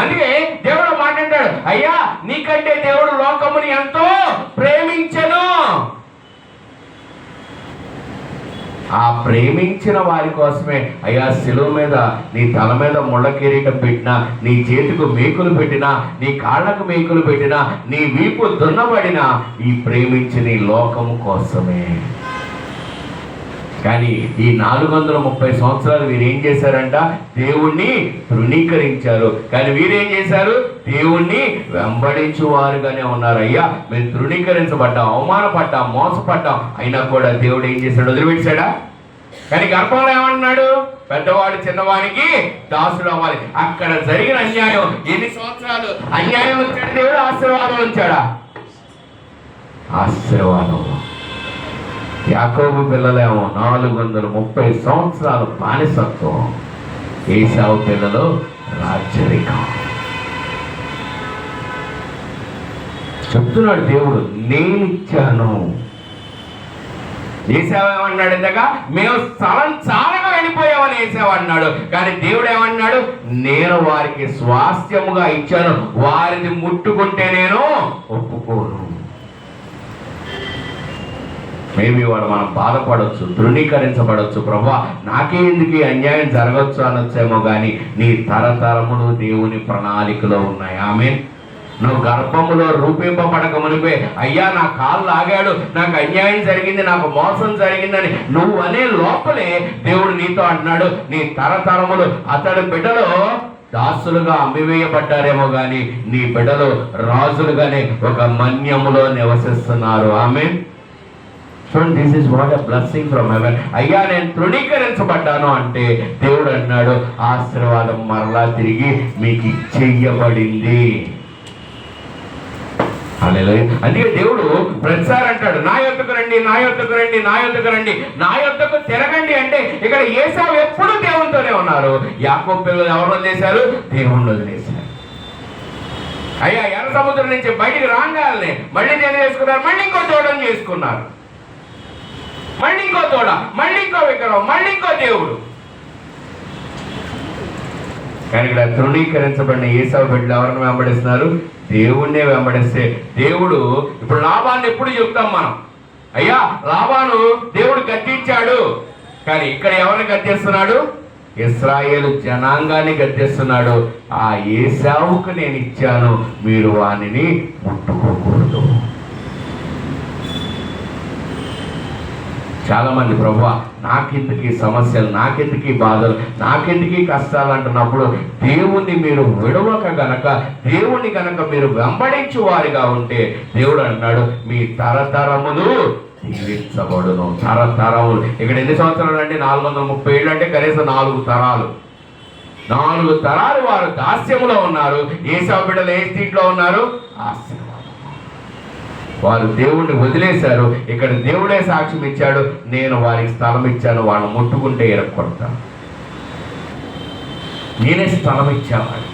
అందుకే దేవుడు మాట్లాడాడు, అయ్యా నీకంటే దేవుడు లోకముని ఎంతో ప్రేమించెను. ఆ ప్రేమించిన వారి కోసమే అయ్యా శిలువ మీద నీ తల మీద ముళ్ళ కిరీటం పెట్టినా, నీ చేతికి మేకులు పెట్టినా, నీ కాళ్ళకు మేకులు పెట్టినా, నీ వీపు దున్నబడినా ఈ ప్రేమించిన ఈ లోకము కోసమే. కానీ ఈ 430 సంవత్సరాలు వీరేం చేశారంట? దేవుణ్ణి తృణీకరించారు. కానీ వీరేం చేశారు? దేవుణ్ణి వెంబడించువారుగానే ఉన్నారు. అయ్యా మేము తృణీకరించబడ్డాం, అవమానపడ్డాం, మోసపడ్డాం, అయినా కూడా దేవుడు ఏం చేశాడు? వదిలిపెట్టాడా? కానీ గర్భంలో ఏమన్నాడు? పెద్దవాడు చిన్నవానికి దాసుడు అవ్వాలి. అక్కడ జరిగిన అన్యాయం ఎన్ని సంవత్సరాలు అన్యాయం వచ్చాడు? దేవుడు ఆశీర్వాదం ఉంచాడా? ఆశీర్వాదం. యాకోబు పిల్లలేమో 430 సంవత్సరాలు బానిసత్వం, ఏశావు పిల్లలు రాజ్యరికం. చెప్తున్నాడు దేవుడు, నేనిచ్చాను. ఏశావు ఏమన్నాడు? ఇందాక మేము స్థలం చాలగా వెళ్ళిపోయామని ఏశావు అన్నాడు. కానీ దేవుడు ఏమన్నాడు? నేను వారికి స్వాస్థ్యముగా ఇచ్చాను, వారిని ముట్టుకుంటే నేను ఒప్పుకోను. మేబీ వాడు మనం బాధపడవచ్చు, తృణీకరించబడవచ్చు. ప్రభా నాకే ఎందుకు అన్యాయం జరగచ్చు అనొచ్చేమో, కానీ నీ తరతరములు దేవుని ప్రణాళికలో ఉన్నాయి. ఆమేన్. నువ్వు గర్భములో రూపింపబడక మునిపే అయ్యా నా కాళ్ళు ఆగాడు, నాకు అన్యాయం జరిగింది, నాకు మోసం జరిగిందని నువ్వు అనే లోపలే దేవుడు నీతో అన్నాడు, నీ తరతరములు అతడి బిడ్డలో దాసులుగా అమ్మివేయబడ్డారేమో కానీ నీ బిడ్డలు రాజులుగానే ఒక మన్యములో నివసిస్తున్నారు. ఆమేన్. చూడండి, this is what a blessing from heaven. అయ్యా నేను తృణీకరించబడ్డాను అంటే దేవుడు అన్నాడు ఆశీర్వాదం మరలా తిరిగి మీకు ఇచ్చేయబడింది. అందుకే దేవుడు ప్రతిసారి అంటాడు, నా యొద్దకు రండి, నా యొద్దకు రండి, నా యొద్దకు రండి, నా యొద్దకు తిరగండి. అంటే ఇక్కడ ఏశావు ఎప్పుడు దేవునితోనే ఉన్నారు. యాకోబు పిల్లలు ఎవరు వదిలేశారు? దేవుణ్ణి వదిలేశారు. అయ్యా ఎర్ర సముద్రం నుంచి బయటికి రాగానే మళ్ళీ నేను చేసుకున్నారు, మళ్ళీ ఇంకో తోడని చేసుకున్నారు, మళ్ళీ ఇంకో తోడ, మళ్ళీ ఇంకో విగ్రహం, మళ్ళీ ఇంకో దేవుడు. కానీ ఇక్కడ తృణీకరించబడిన ఏశావు బిడ్డలు ఎవరిని వెంబడిస్తున్నారు? దేవుణ్ణే వెంబడిస్తే దేవుడు ఇప్పుడు లాభాన్ని ఎప్పుడు చెప్తాం మనం, అయ్యా లాభాను దేవుడు గద్దించాడు. కానీ ఇక్కడ ఎవరిని గద్దిస్తున్నాడు? ఇశ్రాయేలు జనాంగాన్ని గద్దిస్తున్నాడు. ఆ ఏశావుకు నేను ఇచ్చాను, మీరు వానిని ముట్టుకోకూడదు. చాలామంది ప్రభువా నాకెందుకు సమస్యలు, నాకెందుకు బాధలు, నాకెందుకు కష్టాలు అంటున్నప్పుడు దేవుణ్ణి మీరు విడవక గనక, దేవుణ్ణి గనక మీరు వెంబడించు వారిగా ఉంటే దేవుడు అంటున్నాడు మీ తరతరములు దీవించబడును. తరతరములు ఇక్కడ ఎన్ని సంవత్సరాలు అంటే 430 ఏళ్ళు అంటే కనీసం 4 తరాలు. 4 తరాలు వారు దాస్యములో ఉన్నారు. ఏశావు బిడ్డలు ఏ స్థితిలో ఉన్నారు? ఆశీర్వాదం. వారు దేవుణ్ణి వదిలేశారు. ఇక్కడ దేవుడే సాక్ష్యం ఇచ్చాడు, నేను వారికి స్థలం ఇచ్చాను, వాళ్ళు ముట్టుకుంటే ఎరగొడతాను, నేనే స్థలం ఇచ్చావాడు.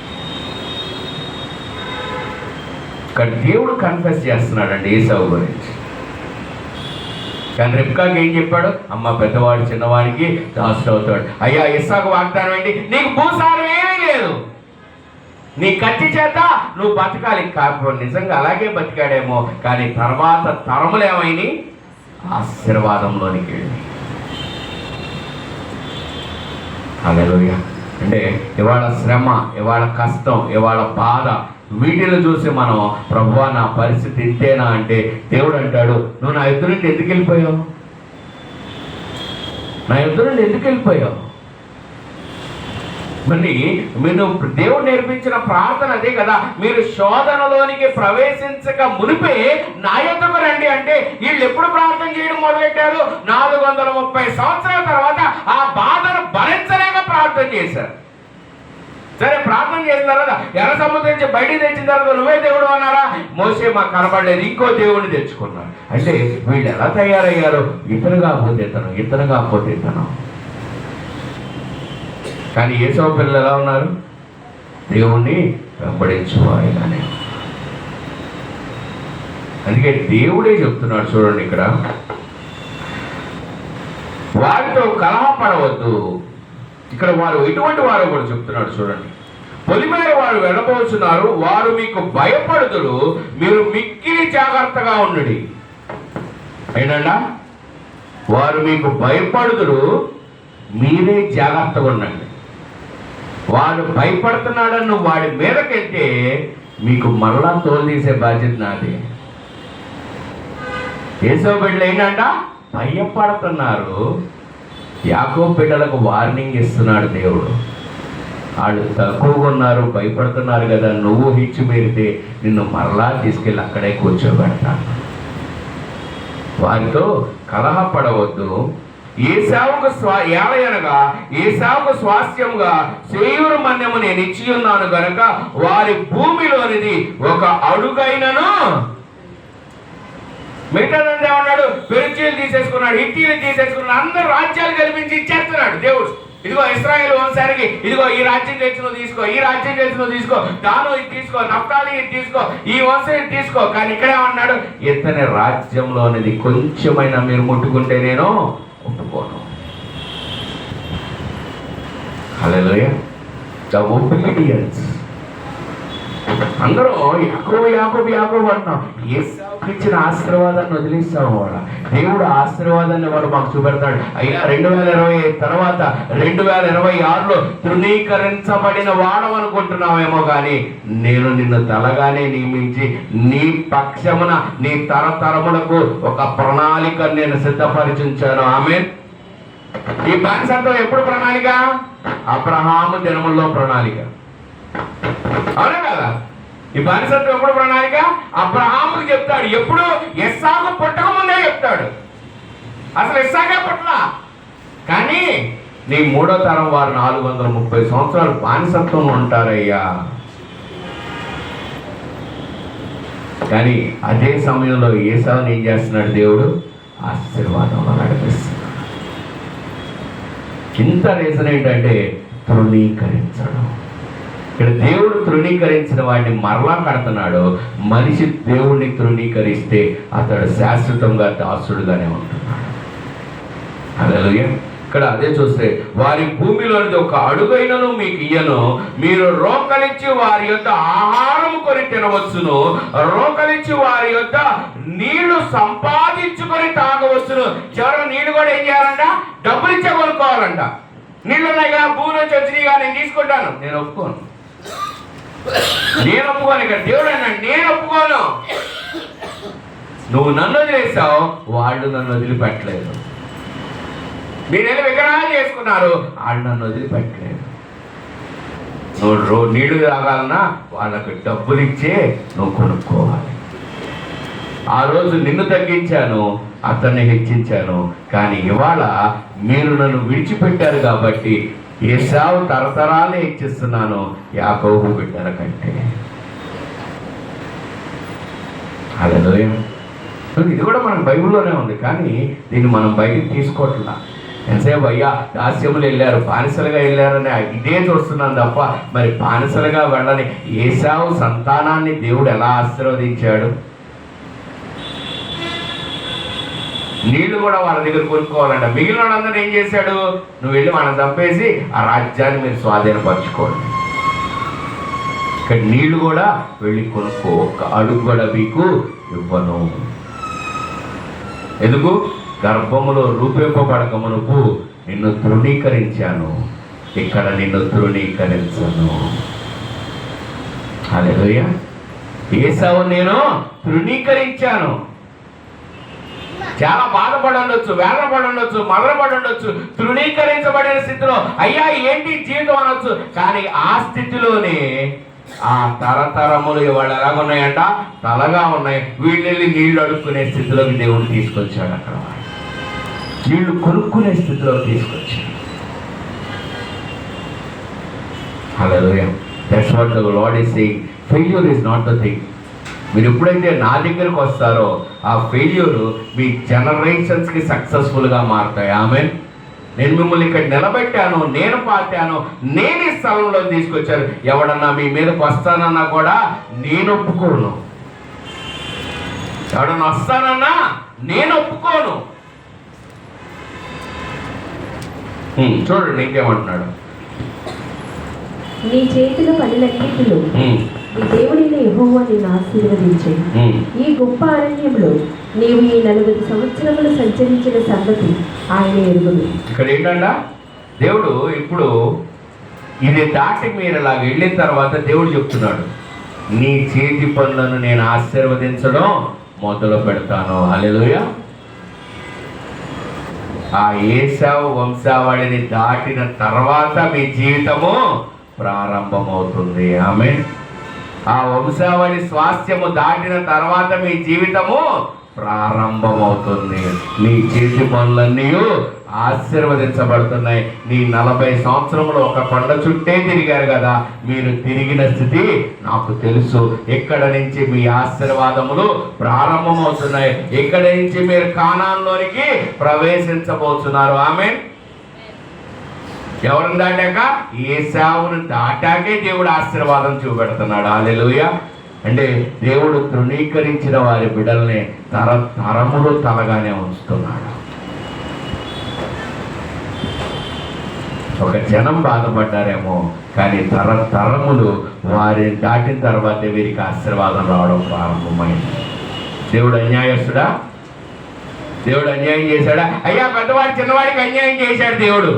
ఇక్కడ దేవుడు కన్ఫెస్ చేస్తున్నాడండి ఏశావు గురించి. కానీ రెబ్కాకి ఏం చెప్పాడు? అమ్మ పెద్దవాడు చిన్నవాడికి దాసుడు అవుతాడు. అయ్యా ఇస్సాకు వాగ్దానం ఏంటి? నీకు భూసారం ఏమీ లేదు, నీ కత్తి చేత నువ్వు బతకాలి. కాకపోతే నిజంగా అలాగే బతికాడేమో, కానీ తర్వాత తరములు ఏమైనా ఆశీర్వాదంలోనికి వెళ్ళి. హల్లెలూయా. అంటే ఇవాళ శ్రమ, ఇవాళ కష్టం, ఇవాళ బాధ, వీటిని చూసి మనం ప్రభువా నా పరిస్థితి ఇంతేనా అంటే దేవుడు అంటాడు నువ్వు నా ఎదురు నుండి ఎందుకు వెళ్ళిపోయావు? నా ఎదురు నుండి ఎందుకు వెళ్ళిపోయావు? మరి మీరు దేవుడు నేర్పించిన ప్రార్థన అదే కదా, మీరు శోధనలోనికి ప్రవేశించక మునిపే నా యొద్దకు రండి అంటే వీళ్ళు ఎప్పుడు ప్రార్థన చేయడం మొదలెట్టారు? 430 సంవత్సరాల తర్వాత ఆ బాధను భరించలేక ప్రార్థన చేశారు. సరే ప్రార్థన చేసిన తర్వాత ఎర్ర సముద్రం నుంచి బయటికి తెచ్చిన తర్వాత నువ్వే దేవుడు అన్నారా? మోసే మాకు కనబడలేదు, ఇంకో దేవుడిని తెచ్చుకున్నాడు. అంటే వీళ్ళు ఎలా తయారయ్యారు? ఇతను కాకపోతే ఇతను, ఇతను కాకపోతే ఇతను. కానీ ఏశావు పిల్లలు ఎలా ఉన్నారు? దేవుణ్ణి వెంబడించువారిగానే. అందుకే దేవుడే చెప్తున్నాడు చూడండి ఇక్కడ, వారితో కలహపడవద్దు. ఇక్కడ వారు ఎటువంటి వారు కూడా చెప్తున్నాడు చూడండి. పొలిమేర వారు వెళ్ళబోతున్నారు, వారు మీకు భయపడుదురు, మీరు మిక్కిలి జాగ్రత్తగా ఉండండి. ఏంటండా? వారు మీకు భయపడుదురు, మీరే జాగ్రత్తగా ఉండండి. వాడు భయపడుతున్నాడని నువ్వు వాడి మీదకి వెళ్తే మీకు మరలా తోలు తీసే బాధ్యత నాది. ఏశావు బిడ్డలు ఏంటంట? భయపడుతున్నారు. యాకోబు బిడ్డలకు వార్నింగ్ ఇస్తున్నాడు దేవుడు. వాళ్ళు తక్కువగా ఉన్నారు, భయపడుతున్నారు కదా, నువ్వు హిచ్చు మీరితే నిన్ను మరలా తీసుకెళ్ళి అక్కడే కూర్చోబెడతాను. వారితో కలహపడవద్దు. ఏశావుకు ఏలయనగా ఏశావుకు స్వాస్థ్యముగా సేయూరు మన్యము నేను ఇచ్చి ఉన్నాను గనుక వారి భూమిలోనిది ఒక అడుగైనను. మిగతాదంతా ఏమన్నాడు? పెరిచీలు తీసేసుకున్నాడు, హిత్తీలు తీసేసుకున్నాడు, అందరు రాజ్యాలు కల్పించి ఇచ్చేస్తున్నాడు దేవుడు. ఇదిగో ఇశ్రాయేలు వంశానికి ఇదిగో ఈ రాజ్యం తెలిసి నువ్వు తీసుకో, ఈ రాజ్యం తెలిసి నువ్వు తీసుకో, దాను ఇది తీసుకో, నఫ్తాలి ఇది తీసుకో, ఈ వంశం ఇది తీసుకో. కానీ ఇక్కడేమన్నాడు? ఇతని రాజ్యంలోనిది కొంచెమైనా మీరు ముట్టుకుంటే నేను ఒప్పుకోను. హల్లెలూయా. The obedience. అందరూ యాకోబు యాకోబు యాకోబు అంటున్నాం. ఏశావుకి ఇచ్చిన ఆశీర్వాదాన్ని వదిలేస్తాము. వాడు దేవుడు ఆశీర్వాదాన్ని వాడు మాకు చూపెడతాడు. అయినా 2020 తర్వాత 2026లో తృణీకరించబడిన వాడమనుకుంటున్నావేమో, కానీ నేను నిన్ను తలగానే నియమించి నీ పక్షమున నీ తరతరములకు ఒక ప్రణాళిక నేను సిద్ధపరిచుంచాను. ఆమేన్. ఈ బానిసత్వం ఎప్పుడు ప్రణాళిక? అబ్రహాము దినముల్లో ప్రణాళిక. అవునా కదా? ఈ బానిసత్వం ఎప్పుడు ప్రణాళిక? అబ్రహాముకి చెప్తాడు. ఎప్పుడు? ఇస్సాకు పుట్టక ముందే చెప్తాడు. అసలు ఇస్సాకే పుట్టలా, కానీ నీ 3వ తరం వారు 430 సంవత్సరాలు బానిసత్వం ఉంటారయ్యా. కానీ అదే సమయంలో ఏశావుని ఏం చేస్తున్నాడు దేవుడు? ఆశీర్వాదంలో నడిపిస్తున్నాడు. ఇంత రీజన్ ఏంటంటే తృణీకరించడం. ఇక్కడ దేవుడు తృణీకరించిన వాడిని మరలా కడుతున్నాడు. మనిషి దేవుడిని తృణీకరిస్తే అతడు శాశ్వతంగా దాసుడుగానే ఉంటున్నాడు. హల్లెలూయా. ఇక్కడ అదే చూస్తే వారి భూమిలోనిది ఒక అడుగైనను మీకు ఇయ్యను, మీరు రోకలిచ్చి వారి యొద్ద ఆహారం కొని తినవచ్చును, రోకలిచ్చి వారి యొద్ద నీళ్లు సంపాదించుకొని తాగవచ్చును. చివరి నీళ్లు కూడా ఏం చేయాలంట? డబ్బులు ఇచ్చే కొనుక్కోవాలంట. నీళ్ళు ఉన్నాయి కదా, భూమి నుంచి వచ్చినాయిగా, నేను తీసుకుంటాను. నేను ఒప్పుకోను. ఇక్కడ దేవుడు అన్నాడు, నేను ఒప్పుకోను. నువ్వు నన్ను వదిలేసావు, వాళ్ళు నన్ను వదిలిపెట్టలేదు. మీరెళ్ళి విగ్రహాలు చేసుకున్నారు, వాళ్ళు నన్ను వదిలిపెట్టలేదు. నువ్వు నీళ్లు తాగాలన్నా వాళ్ళకి డబ్బులు ఇచ్చే నువ్వు కొనుక్కోవాలి. ఆ రోజు నిన్ను తగ్గించాను, అతన్ని హెచ్చించాను, కానీ ఇవాళ మీరు నన్ను విడిచిపెట్టారు కాబట్టి ఏశావు తరతరాలే హెచ్చిస్తున్నాను యాకోబు బిడ్డల కంటే. హల్లెలూయా. ఇది కూడా మనకు బైబిల్లోనే ఉంది, కానీ దీన్ని మనం బయటికి తీసుకోవట్లా. ఎంతసేపు అయ్యా దాస్యములు వెళ్ళారు, బానిసలుగా వెళ్ళారని ఇదే చూస్తున్నాను తప్ప మరి బానిసలుగా వెళ్ళని ఏశావు సంతానాన్ని దేవుడు ఎలా ఆశీర్వదించాడు. నీళ్లు కూడా వాళ్ళ దగ్గర కొనుక్కోవాలంట. మిగిలిన వాళ్ళందరూ ఏం చేశాడు, నువ్వు వెళ్ళి మనం చంపేసి ఆ రాజ్యాన్ని మీరు స్వాధీనపరచుకోండి. ఇక్కడ నీళ్లు కూడా వెళ్ళి కొనుక్కో, ఒక్క అడుగు కూడా మీకు ఇవ్వను. ఎందుకు? గర్భములో రూపింపబడక మునుపు నిన్ను తృణీకరించాను, ఇక్కడ నిన్ను తృణీకరించను. హల్లెలూయా. ఏశావు నేను తృణీకరించాను. చాలా బాధపడి ఉండొచ్చు, వేదన పడి ఉండొచ్చు, మదనపడి ఉండొచ్చు, తృణీకరించబడిన స్థితిలో అయ్యా ఏంటి జీవితం అనొచ్చు. కానీ ఆ స్థితిలోనే ఆ తరతరములు ఇవాళ ఎలాగున్నాయంట, తలగా ఉన్నాయి. వీళ్ళెళ్ళి నీళ్లు అడుక్కునే స్థితిలోకి దేవుడు తీసుకొచ్చాడు. అక్కడ నీళ్లు కొనుక్కునే స్థితిలోకి తీసుకొచ్చాడు. Hallelujah. That's what the lord is saying. Failure is not the thing. మీరు ఎప్పుడైతే నా దగ్గరకు వస్తారో ఆ ఫెయిల్యూర్ మీ జనరేషన్స్కి సక్సెస్ఫుల్గా మారుతాయి. ఆమెన్. నేను మిమ్మల్ని ఇక్కడ నిలబెట్టాను, నేను పాతాను, నేను ఈ స్థలంలో తీసుకొచ్చాను. ఎవడన్నా మీ మీదకి వస్తానన్నా కూడా నేను ఒప్పుకోను. ఎవడన్నా వస్తానన్నా నేను ఒప్పుకోను. చూడండి ఇంకేమంటున్నాడు. నీ చేతుల పనులన్నిటిలో నీ దేవుడైన యెహోవా నిన్ను ఆశీర్వదించాడు. ఈ గొప్ప అరణ్యంలో నీవు ఈ 40 సంవత్సరములు సంచరించిన సంగతి ఆయన ఎరుగును. ఇక్కడ ఏంటంట, దేవుడు ఇప్పుడు ఇది దాటి మీరు ఇలాగ వెళ్ళిన తర్వాత దేవుడు చెప్తున్నాడు, నీ చేతి పనులను నేను ఆశీర్వదించడం మొదలు పెడతాను. హల్లెలూయా. ఆ ఏశావు వంశావళిని దాటిన తర్వాత మీ జీవితము ప్రారంభమవుతుంది. ఆమేన్. ఆ వంశావళి స్వాస్థ్యము దాటిన తర్వాత మీ జీవితము ప్రారంభమవుతుంది. నీ చేతి పనులన్నీ ఆశీర్వదించబడుతున్నాయి. నీ 40 సంవత్సరములు ఒక కొండ చుట్టే తిరిగారు కదా, మీరు తిరిగిన స్థితి నాకు తెలుసు. ఇక్కడ నుంచి మీ ఆశీర్వాదములు ప్రారంభమవుతున్నాయి. ఇక్కడ నుంచి మీరు కానాన్లోనికి ప్రవేశించబోతున్నారు. ఆమేన్. ఎవరిని దాటాక? ఏశావును దాటాకే దేవుడు ఆశీర్వాదం చూపెడుతున్నాడు. హల్లెలూయా. అంటే దేవుడు తృణీకరించిన వారి బిడ్డల్ని తరములు తలగానే ఉంచుతున్నాడు. ఒక జనం బాధపడ్డారేమో, కానీ తరములు వారిని దాటిన తర్వాతే వీరికి ఆశీర్వాదం రావడం ప్రారంభమైంది. దేవుడు అన్యాయస్తుడా? దేవుడు అన్యాయం చేశాడా? అయ్యా పెద్దవాడు చిన్నవాడికి అన్యాయం చేశాడు దేవుడు.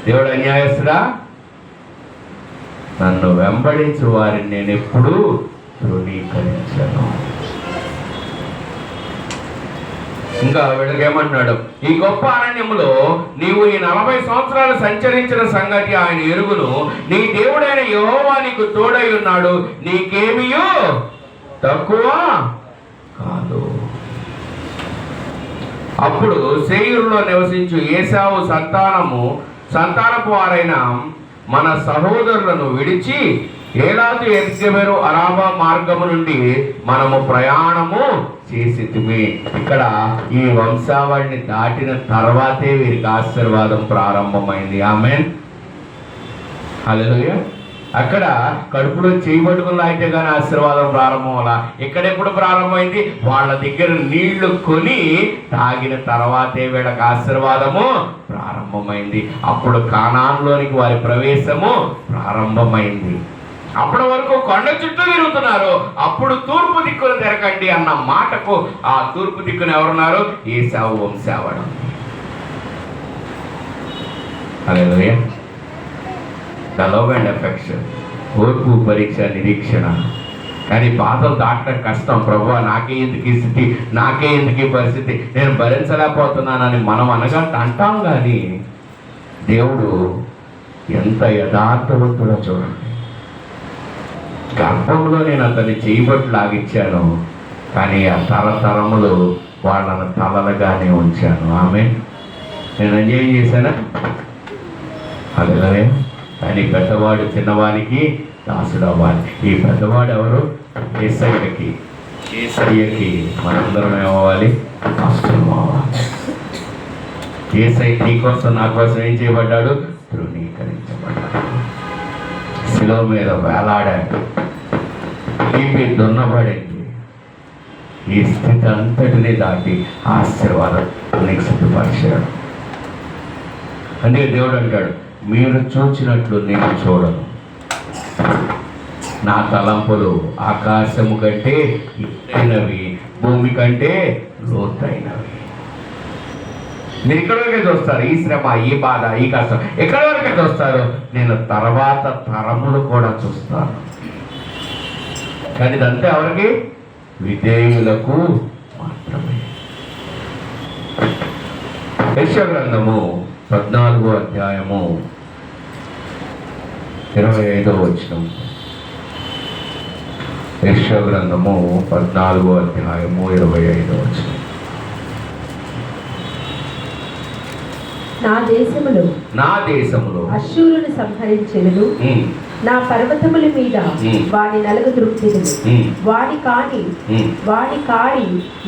దేవుడు అన్యాయస్తుడా? నన్ను వెంబడించు వారిని నేను ఎప్పుడూ తృణీకరించను. ఇంకా వీళ్ళకి ఏమంటున్నాడు, ఈ గొప్ప అరణ్యములో నీవు ఈ 40 సంవత్సరాలు సంచరించిన సంగతి ఆయన ఎరుగును. నీ దేవుడైన యెహోవా నీకు తోడై ఉన్నాడు, నీకేమీయూ తక్కువ కాదు. అప్పుడు శేయీరులో నివసించు ఏశావు సంతానపు వారైన మన సహోదరులను విడిచి ఏలాదు ఎత్గెబెరు అరాబా మార్గము నుండి మనము ప్రయాణము చేసితిమి. ఇక్కడ ఈ వంశావళిని దాటిన తర్వాతే వీరికి ఆశీర్వాదం ప్రారంభమైంది. ఆమేన్. హల్లెలూయా. అక్కడ కడుపులో చేయబట్టుకున్న అయితే కానీ ఆశీర్వాదం ప్రారంభం అలా. ఇక్కడ ఎప్పుడు ప్రారంభమైంది? వాళ్ళ దగ్గర నీళ్లు కొని తాగిన తర్వాతే వీళ్ళకి ఆశీర్వాదము ప్రారంభమైంది. అప్పుడు కానాన్లోనికి వారి ప్రవేశము ప్రారంభమైంది. అప్పటి వరకు కొండ చుట్టూ తిరుగుతున్నారు. అప్పుడు తూర్పు దిక్కును తిరగండి అన్న మాటకు ఆ తూర్పు దిక్కును ఎవరున్నారు? ఏశావు వంశావళి. హల్లెలూయా. ద లవ్ అండ్ అఫెక్షన్, ఓర్పు, పరీక్ష, నిరీక్షణ. కానీ బాధలు దాటడం కష్టం. ప్రభువా నాకే ఎందుకు ఈ స్థితి, నాకే ఎందుకు ఈ పరిస్థితి, నేను భరించలేకపోతున్నానని మనం అంటాం. కానీ దేవుడు ఎంత యథార్థవంతుడో చూడండి. గర్భంలో నేను అతన్ని చేయబట్టి లాగిచ్చాను, కానీ ఆ తరతరములు వాళ్ళని తలలుగానే ఉంచాను. ఆమె నేను అన్యాయం చేశానా? అలాగే కానీ పెద్దవాడు చిన్నవానికి దాసుడు అవ్వాలి. ఈ పెద్దవాడు ఎవరు? యేసయ్యకి మనందరం ఏమవ్వాలి? దాసులం అవ్వాలి. యేసయ్య నీ కోసం నా కోసం ఏం చేయబడ్డాడు? తృణీకరించబడ్డాడు. శిలువ మీద వేలాడాడు, తీపి దున్నబడింది. ఈ స్థితి అంతటినీ దాటి ఆశీర్వాదానికి సిద్ధపరిచాడు. అందుకే దేవుడు అంటాడు, మీరు చూచినట్లు నేను చూడను, నా తలంపులు ఆకాశము కంటే ఎత్తైనవి, భూమి కంటే లోతైనవి. మీరు ఎక్కడి వరకే చూస్తారు, ఈ శ్రమ, ఈ బాధ, ఈ కష్టం ఎక్కడి వరకే చూస్తారు, నేను తర్వాత తరములు కూడా చూస్తాను. కానీ ఇదంతా ఎవరికి? విధేయులకు మాత్రమే. యెషయా గ్రంథము 14వ అధ్యాయము 25వ వచనం. యెషయా గ్రంథము 14వ అధ్యాయము 25వ వచనం. నా దేశములో అశ్షూరును సంహరించెదను, నా పర్వతముల మీద వాడి నలుగుదృప్తిదును, వాడి కాడి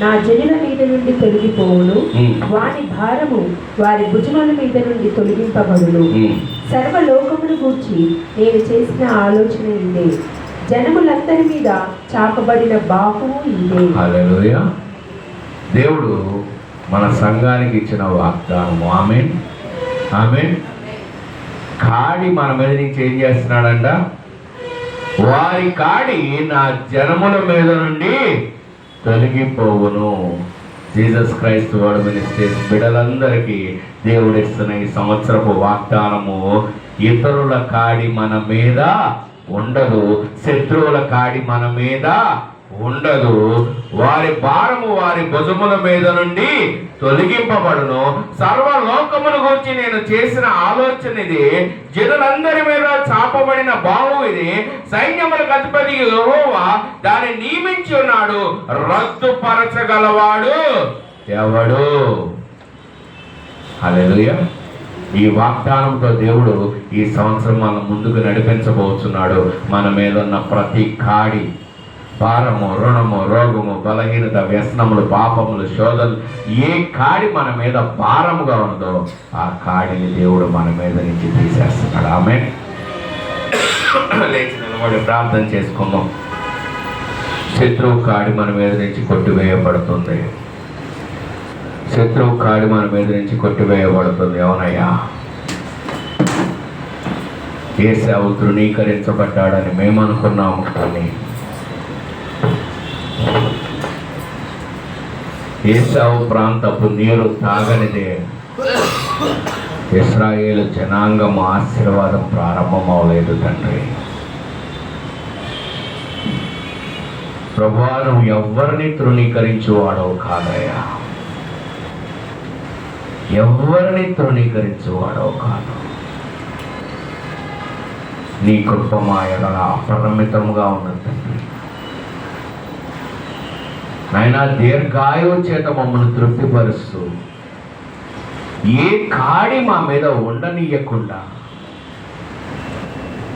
నా జనుల మీద నుండి తొలగిపోవును, వాడి భారము వారి భుజముల మీద నుండి తొలగింపబడును. సర్వలోకమును గూర్చి నేను చేసిన ఆలోచన ఇదే, జనములందరి మీద చాపబడిన బాహువు ఇదే. హల్లెలూయా. దేవుడు మన సంఘానికి ఇచ్చిన వాగ్దానము. ఆమేన్, ఆమేన్. కాడి మన మీద నుంచి ఏం చేస్తున్నాడంట? వారి కాడి నా జనముల మీద నుండి తొలగిపోవును. జీసస్ క్రైస్ట్ వర్డ్ మినిస్ట్రీస్ బిడ్డలందరికీ దేవుడిస్తున్న ఈ సంవత్సరపు వాగ్దానము, ఇతరుల కాడి మన మీద ఉండదు, శత్రువుల కాడి మన మీద ఉండదు, వారి భారము వారి భుజముల మీద నుండి తొలగింపబడును. సర్వలోకమును గురించి నేను చేసిన ఆలోచన ఇది, జనులందరి మీద చాపబడిన బాహు ఇది, సైన్యములకు అధిపతి యెహోవా దాన్ని నియమించి ఉన్నాడు, రద్దుపరచగలవాడు ఎవడు? హల్లెలూయా. ఈ వాగ్దానంతో దేవుడు ఈ సంవత్సరం మన ముందుకు నడిపించబోతున్నాడు. మన మీద ఉన్న ప్రతి కాడి, భారము, రుణము, రోగము, బలహీనత, వ్యసనములు, పాపములు, శోధనలు, ఏ కాడి మన మీద భారముగా ఉందో ఆ కాడిని దేవుడు మన మీద నుంచి తీసేస్తున్నాడు. ఆమె లేచి నిలబడి ప్రార్థన చేసుకుందాం. శత్రువు కాడి మన మీద నుంచి కొట్టివేయబడుతుంది. శత్రువు కాడి మన మీద నుంచి కొట్టివేయబడుతుంది. అవునయ్యా, ఏశావు తృణీకరించబడ్డాడని మేము అనుకున్నాము, కానీ ఏశావు ప్రాంతపు నీరు తాగనిదే ఇశ్రాయేలు జనాంగం ఆశీర్వాదం ప్రారంభం అవ్వలేదు. తండ్రి ప్రభువా, నువ్వు ఎవరిని తృణీకరించువాడవు కాదయ్యా, ఎవరిని తృణీకరించువాడవు కాదు. నీ కృప మా ఎడల అపరిమితముగా ఉన్నది తండ్రి. నాయనా, దీర్ఘాయువు చేత మమ్మల్ని తృప్తిపరుస్తూ ఏ కాడి మా మీద ఉండనీయకుండా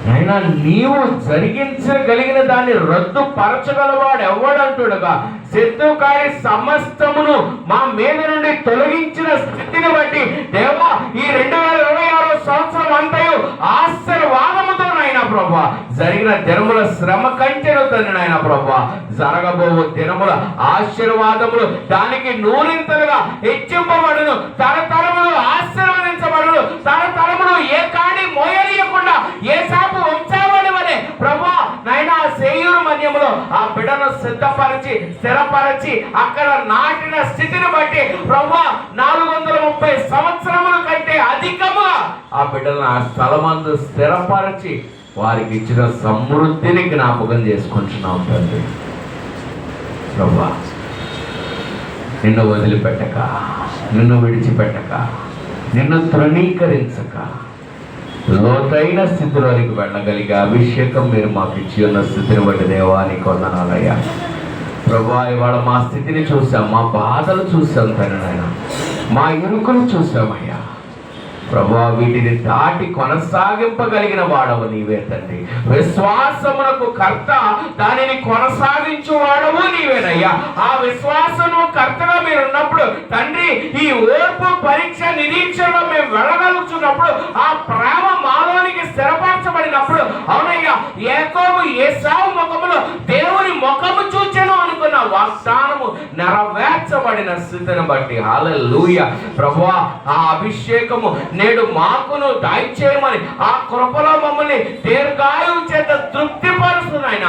నాయనా, నీవు జరిగించగలిగిన దాన్ని రద్దుపరచగలవాడు ఎవడంటుడగా, శత్రు కాడి సమస్తమును మా మీద నుండి తొలగించిన స్థితిని బట్టి దేవా, ఈ 2026 సంవత్సరం అంతయు ఆశీర్వాదముతో నాయన ప్రభా, జరిగిన దినముల శ్రమ కంచెను తండ్రి నాయన ప్రభా, జరగబో దినముల ఆశీర్వాదములు దానికి నూరింతలుగా హెచ్చింపబడును, తరతరములు ఆశీర్వదించబడును, తరతరములు ఏ కాడి మోయనీయకుండా ఏ శాప వంశావళి వలె ప్రభా నాయనా సేయూరు మన్యములో ఆ బిడ్డను సిద్ధపరిచి స్థిరపరిచి అక్కడ నాటిన స్థితిని బట్టి ప్రభా 430 సంవత్సరముల కంటే అధికముగా ఆ బిడ్డను ఆ స్థలమందు స్థిరపరిచి వారికి ఇచ్చిన సమృద్ధిని జ్ఞాపకం చేసుకుంటున్నాం తండ్రి. ప్రభువా, నిన్ను వదిలిపెట్టక, నిన్ను విడిచిపెట్టక, నిన్ను తృణీకరించక లోతైన స్థితిలోనికి వెళ్ళగలిగే అభిషేకం మీరు మాకు ఇచ్చి ఉన్న స్థితిని బట్టి దేవానికి వందనాలయ్యా. ప్రభువా, ఇవాళ మా స్థితిని చూసాం, మా బాధలు చూసాం తండ్రి నాయన, మా ఇరుకులు చూసామయ్యా. ప్రభువా, వీటిని దాటి కొనసాగింపగలిగిన వాడవు నీవే తండ్రి. విశ్వాసమునకు కర్త, దానిని కొనసాగించు వాడవు నీవేనయ్యా. ఆ విశ్వాసము కర్తగా మీరు ఉన్నప్పుడు తండ్రి, ఈ ఓర్పు పరీక్ష నిరీక్షణలో మేము వెళ్ళగలుగుతున్నప్పుడు, ఆ ప్రేమ మాలోనికి స్థిరపరచబడినప్పుడు, అవునయ్యా, యాకోబు ఏశావు ముఖములో దేవుని ముఖము చూచెను అనుకున్న వాగ్దానము నెరవేర్చబడిన స్థితిని బట్టి హల్లెలూయా. ప్రభువా, ఆ అభిషేకము నేడు మాకును దయచేయమని, ఆ కృపలో మమ్మల్ని దీర్ఘాయువు చేత తృప్తిపరుస్తున్నాయన.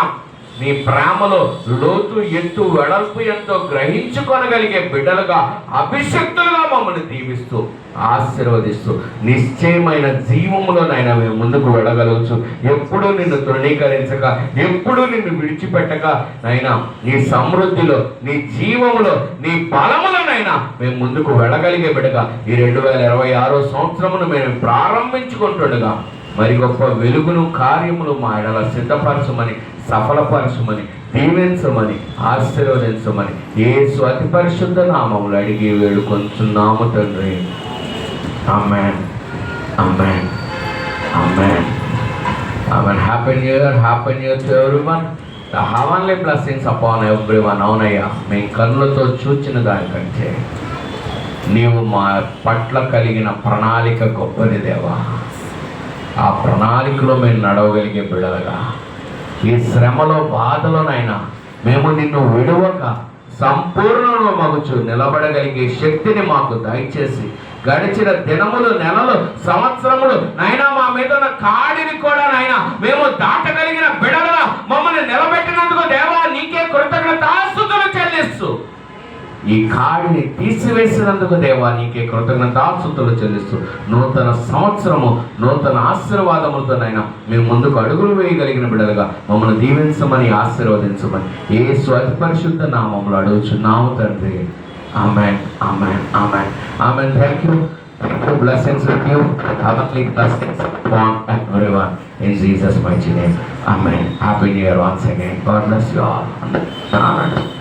మీ ప్రేమలో లోతు ఎత్తు వెడల్పు ఎంతో గ్రహించుకొనగలిగే బిడ్డలుగా, అభిషక్తులుగా మమ్మల్ని దీవిస్తూ ఆశీర్వదిస్తూ నిశ్చయమైన జీవములోనైనా మేము ముందుకు వెళ్ళగలవచ్చు. ఎప్పుడూ నిన్ను తృణీకరించక, ఎప్పుడూ నిన్ను విడిచిపెట్టక నైనా, నీ సమృద్ధిలో, నీ జీవములో, నీ బలములోనైనా మేము ముందుకు వెళ్ళగలిగే బిడ్డగా ఈ 2026 సంవత్సరమును మేము ప్రారంభించుకుంటుండగా మరి గొప్ప వెలుగును కార్యములు మా ఎడల సిద్ధపరచమని, సఫలపరచమని, దీవించమని, ఆశీర్వదించమని యేసు అతి పరిశుద్ధ నామములు అడిగి వేడుకొంచున్నాము తండ్రి. Amen, amen, amen, amen. Happy new year, happy new year to everyone. The heavenly blessings upon everyone. అవునయ్యా, మీ కన్నులతో చూచిన దానికంటే నీవు మా పట్ల కలిగిన ప్రణాళిక గొప్పది దేవా. ఆ ప్రణాళికలో మేము నడవగలిగే బిడ్డలుగా, ఈ శ్రమలో బాధలోనైనా మేము నిన్ను విడువక సంపూర్ణంగా మగుచు నిలబడగలిగే శక్తిని మాకు దయచేసి, గడిచిన దినములు, నెలలు, సంవత్సరములు నైనా మా మీద ఉన్న కాడిని కూడా నైనా మేము దాటగలిగిన బిడ్డలుగా మమ్మల్ని నిలబెట్టినందుకు దేవా నీకే కృతజ్ఞతాస్తుతులు చెల్లిస్తూ, ఈ కాడిని తీసివేసినందుకు దేవా నీకే కృతజ్ఞతాస్తుతులు చెల్లిస్తూ, నూతన సంవత్సరము నూతన ఆశీర్వాదములతోనైనా మేము ముందుకు అడుగులు వేయగలిగిన బిడ్డలుగా మమ్మల్ని దీవించమని, ఆశీర్వదించమని యేసు అతి పరిశుద్ధ నామములో అడుగుచున్నాము తండ్రి. Amen, amen, amen, amen. Thank you. Blessings with you. Heavenly blessings upon everyone in Jesus' mighty name. Amen. Happy New Year once again. God bless you all. Amen.